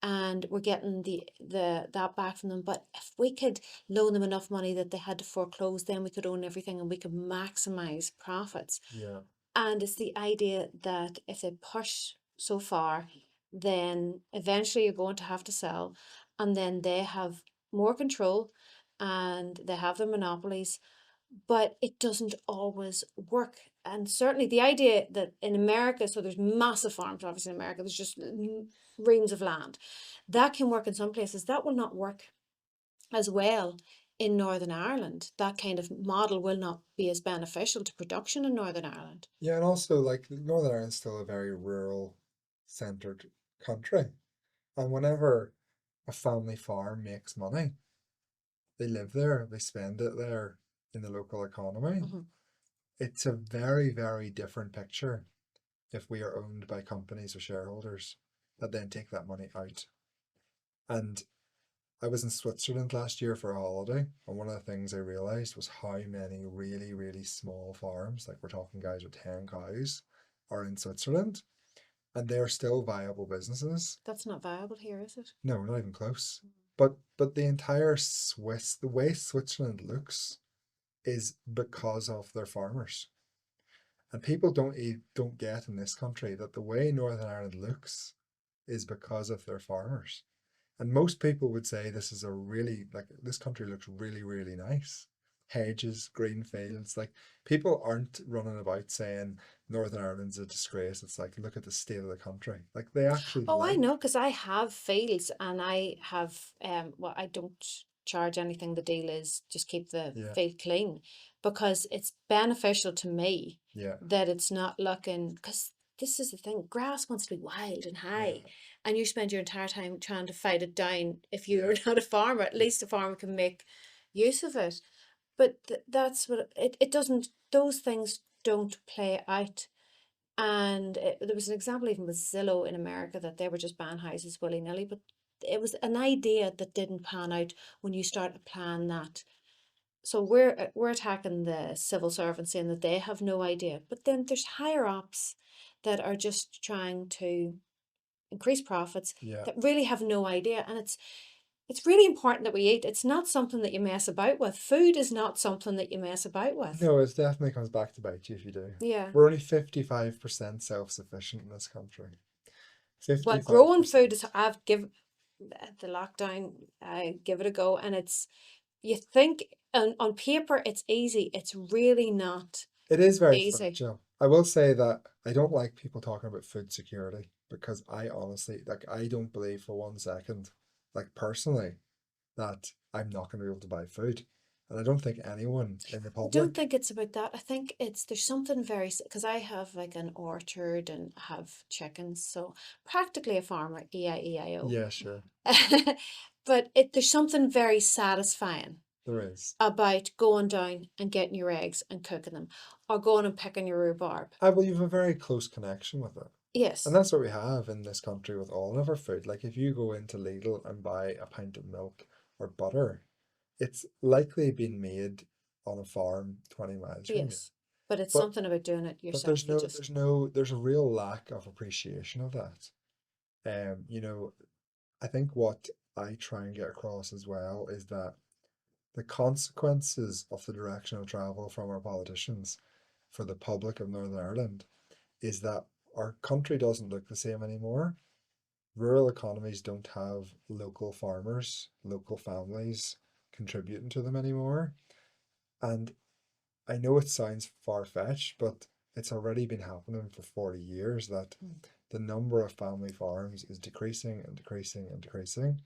and we're getting the that back from them. But if we could loan them enough money that they had to foreclose, then we could own everything and we could maximize profits. Yeah. And it's the idea that if they push so far, then eventually you're going to have to sell, and then they have more control and they have their monopolies, but it doesn't always work. And certainly the idea that in America, so there's massive farms, obviously in America, there's just reams of land. That can work in some places. That will not work as well in Northern Ireland. That kind of model will not be as beneficial to production in Northern Ireland. Yeah, and also like Northern Ireland's still a very rural centered country. And whenever a family farm makes money, they live there, they spend it there in the local economy. Mhm. It's a very, very different picture if we are owned by companies or shareholders that then take that money out. And I was in Switzerland last year for a holiday, and one of the things I realized was how many really, really small farms, like we're talking guys with 10 cows, are in Switzerland, and they're still viable businesses. That's not viable here, is it? No, not even close. But the entire the way Switzerland looks is because of their farmers. And people don't get in this country that the way Northern Ireland looks is because of their farmers. And most people would say this is a really, like, this country looks really, really nice. Hedges, green fields. Like, people aren't running about saying Northern Ireland's a disgrace. It's like, look at the state of the country. Like, they actually Oh, I like, know, because I have fields and I have, well, I don't charge anything. The deal is just keep the yeah, field clean, because it's beneficial to me yeah, that it's not looking, because this is the thing, grass wants to be wild and high, yeah, and you spend your entire time trying to fight it down. If yeah, you're not a farmer, at yeah. least a farmer can make use of it. But that's what it doesn't, those things don't play out. And there was an example even with Zillow in America, that they were just ban houses willy nilly, but it was an idea that didn't pan out when you start to plan that. So we're attacking the civil servants, saying that they have no idea, but then there's higher ups that are just trying to increase profits, Yeah. that really have no idea. And it's really important that we eat. It's not something that you mess about with. Food is not something that you mess about with. No, it definitely comes back to bite you if you do. Yeah. We're only 55% self-sufficient in this country. Well, growing food 55%. is, I've given the lockdown, I give it a go, and it's, you think on paper it's easy, it's really not It is very easy. fragile. I will say that I don't like people talking about food security because I honestly, like, I don't believe for 1 second, like, personally, that I'm not going to be able to buy food. And I don't think anyone in the I don't public. think it's about that. I think it's, there's something very, because I have like an orchard and have chickens, so practically a farmer, E-I-E-I-O. Yeah, sure. But there's something very satisfying There is. about going down and getting your eggs and cooking them, or going and picking your rhubarb. I believe you have a very close connection with it. And Yes. that's what we have in this country with all of our food. Like, if you go into Lidl and buy a pint of milk or butter, it's likely been made on a farm 20 miles from you. Yes, but it's But something about doing it but yourself. You just, there's a real lack of appreciation of that. You know, I think what I try and get across as well is that the consequences of the direction of travel from our politicians for the public of Northern Ireland is that our country doesn't look the same anymore. Rural economies don't have local farmers, local families contributing to them anymore. And I know it sounds far-fetched, but it's already been happening for 40 years that the number of family farms is decreasing and decreasing and decreasing.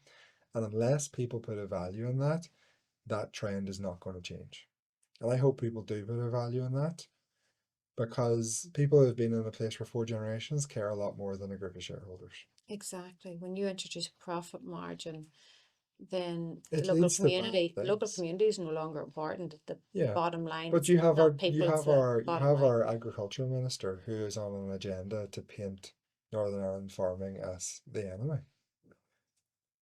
And unless people put a value in that, that trend is not going to change. And I hope people do put a value in that, because people who have been in a place for 4 generations care a lot more than a group of shareholders. Exactly. When you introduce profit margin, then It leads to bad the local things. community is no longer important. The Yeah. bottom line, But it's not people, it's the you bottom have line. our agriculture minister who is on an agenda to paint Northern Ireland farming as the enemy.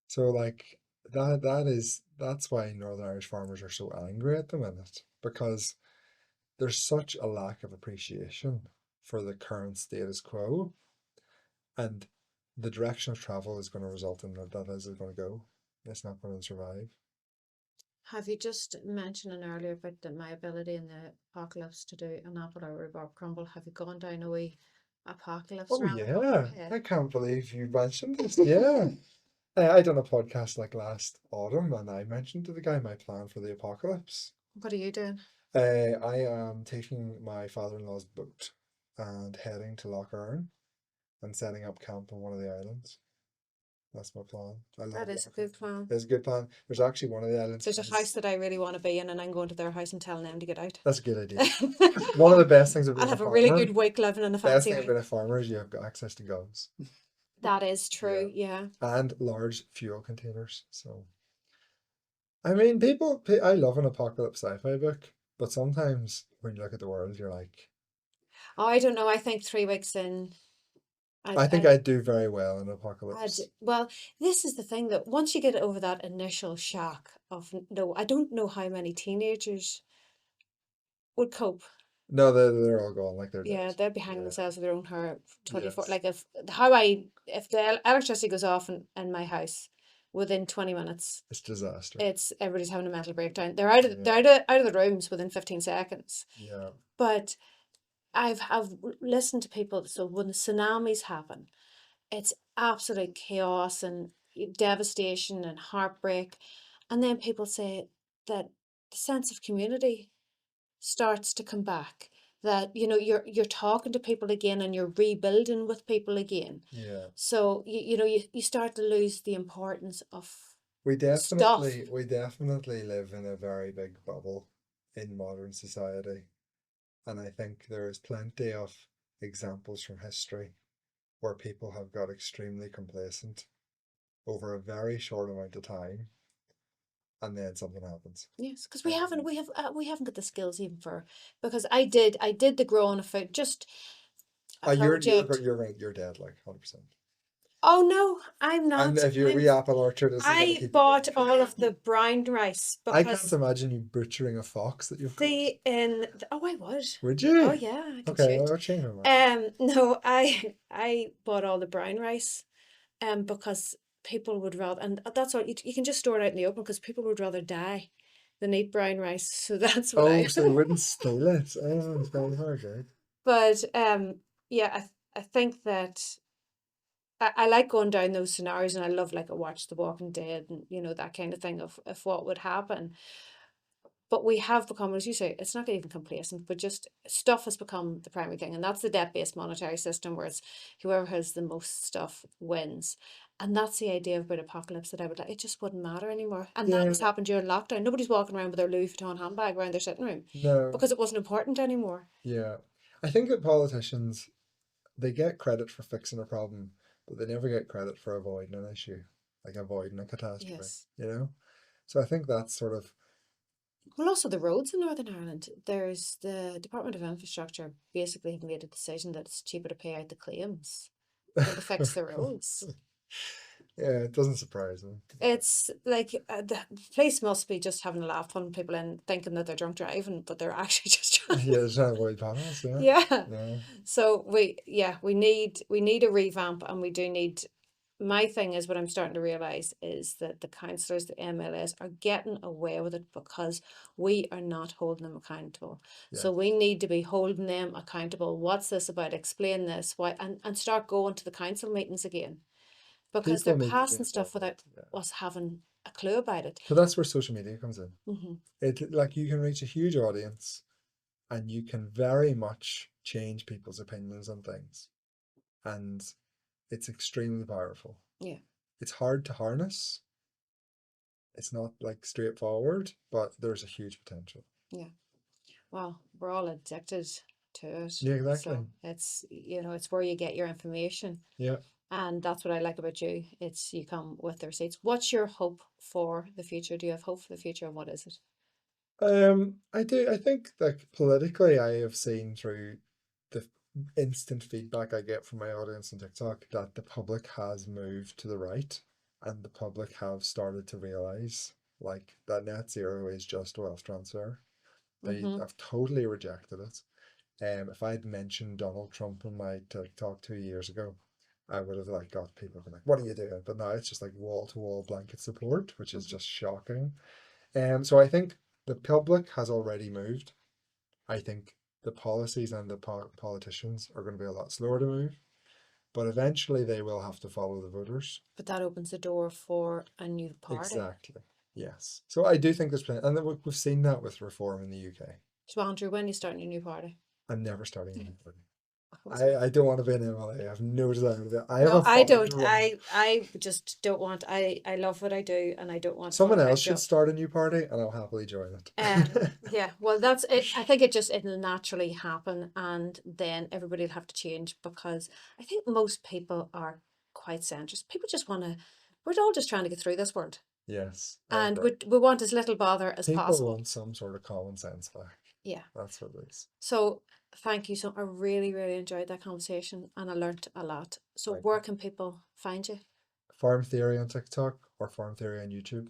So like that's why Northern Irish farmers are so angry at the minute, because there's such a lack of appreciation for the current status quo, and the direction of travel is going to result in that is going to go. It's not going to survive. Have you just mentioned an earlier about my ability in the apocalypse to do an apple or rhubarb crumble? Have you gone down a wee apocalypse Oh rabbit hole in your yeah, head? I can't believe you mentioned this. Yeah. I done a podcast like last autumn, and I mentioned to the guy my plan for the apocalypse. What are you doing? I am taking my father-in-law's boat and heading to Lough Erne and setting up camp on one of the islands. That's my plan. I love That is a Lough Erne. good plan. It's a good plan. There's actually one of the islands There's a house has. that I really want to be in, and I'm going to their house and telling them to get out. That's a good idea. One of the best things of I'll being a have a really farmer, good week living in a best fancy thing of house. being a farmer is you have got access to guns. That is Yeah. true, yeah. And large fuel containers. So, I mean, I love an apocalypse sci-fi book, but sometimes when you look at the world, you're like, Oh, I don't know. I think 3 weeks in, I think I'd I'd do very well in an apocalypse. well, this is the thing that once you get over that initial shock of no, I don't know how many teenagers would cope. No, they're all gone, like they're Yeah, dead. they'd be hanging Yeah. themselves with their own hair 24. Yes. Like if the electricity goes off in my house within 20 minutes, It's disaster. it's everybody's having a mental breakdown. Yeah. Out of the rooms within 15 seconds. Yeah. But I've listened to people. So when the tsunamis happen, it's absolute chaos and devastation and heartbreak. And then people say that the sense of community starts to come back. That you're talking to people again and you're rebuilding with people again. Yeah. So you start to lose the importance of We stuff. definitely live in a very big bubble in modern society. And I think there is plenty of examples from history where people have got extremely complacent over a very short amount of time, and then something happens. Yes, because Um, we haven't got the skills even for, because I did the growing of food, just a oh, project. you're dead, like 100%. Oh no, I'm And not. if your wee apple orchard isn't going to I keep you bought going. all of the brown rice I can't because imagine you butchering a fox that you've got. oh, I would. Would Oh you? yeah, I can Okay, shoot. I'll change my mind. No, I bought all the brown rice because people would rather, and that's all you can just store it out in the open because people would rather die than eat brown rice. So that's what Oh, I. so they wouldn't steal it. Oh, it's very good. But yeah, I think that I like going down those scenarios, and I love like I watch The Walking Dead and that kind of thing of what would happen. But we have become, as you say, it's not even complacent, but just stuff has become the primary thing. And that's the debt-based monetary system where it's whoever has the most stuff wins. And that's the idea of about apocalypse that I would like. It just wouldn't matter anymore. And that Yeah, was happened during lockdown. Nobody's walking around with their Louis Vuitton handbag around their sitting room no, because it wasn't important anymore. yeah. I think that politicians, they get credit for fixing a problem, but they never get credit for avoiding an issue, like avoiding a catastrophe, Yes. you know? So I think that's sort of, Well, also the roads in Northern Ireland. There's the Department of Infrastructure basically have made a decision that it's cheaper to pay out the claims than to fix the roads. yeah, it doesn't surprise me. It's like the police must be just having a laugh, putting people in, thinking that they're drunk driving, but they're actually just trying. Yeah, there's not avoid potholes, yeah. Yeah. Yeah. So we need a revamp, and we do need. My thing is what I'm starting to realize is that the councillors, the MLAs, are getting away with it because we are not holding them accountable. So Yes. we need to be holding them accountable. What's this about? Explain this. Why? And start going to the council meetings again because they're People need to be passing stuff involved. without Yeah. us having a clue about it. But that's where social media comes in. Hmm. It like you can reach a huge audience and you can very much change people's opinions on things. And it's extremely powerful. Yeah. It's hard to harness. It's not like straightforward, but there's a huge potential. Yeah. Well, we're all addicted to it. Yeah, exactly. So it's, it's where you get your information. Yeah. And that's what I like about you. It's you come with the receipts. What's your hope for the future? Do you have hope for the future, and what is it? I do. I think like politically, I have seen through the instant feedback I get from my audience on TikTok that the public has moved to the right, and the public have started to realize like that net zero is just wealth transfer. They Mm-hmm. have totally rejected it. If I had mentioned Donald Trump on my TikTok 2 years ago, I would have like got people being like, "What are you doing?" But now it's just like wall to wall blanket support, which is Mm-hmm. just shocking. So I think the public has already moved. I think the policies and the politicians are going to be a lot slower to move, but eventually they will have to follow the voters. But that opens the door for a new party. Exactly. Yes. So I do think there's plenty, and then we've seen that with reform in the UK. So Andrew, when are you starting your new party? I'm never starting a new party. What's it? I don't want to be an MLA. I have no desire to be. I have No, a I fire don't. to run. I just don't want. I love what I do, and I don't want a Someone full-time else should job. start a new party, and I'll happily join Um, it. yeah, well, that's it. I think it'll naturally happen, and then everybody will have to change because I think most people are quite centrist. People just want to. We're all just trying to get through this world, Yes, I and agree. we want as little bother as People possible. want some sort of common sense back. Yeah. That's what it is. So thank you. So I really, really enjoyed that conversation, and I learnt a lot. So Thank where you. can people find you? Farm Theory on TikTok or Farm Theory on YouTube.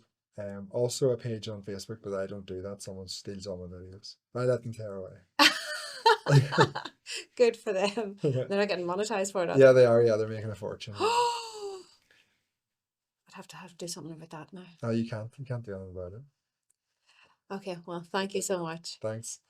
Also a page on Facebook, but I don't do that. Someone steals all my videos. I let them tear away. Good for them. Yeah. They're not getting monetized for it, are Yeah, they? they are. Yeah, they're making a fortune. I'd have to do something about that now. No, you can't. You can't do anything about it. Okay, well, thank you so much. Thanks.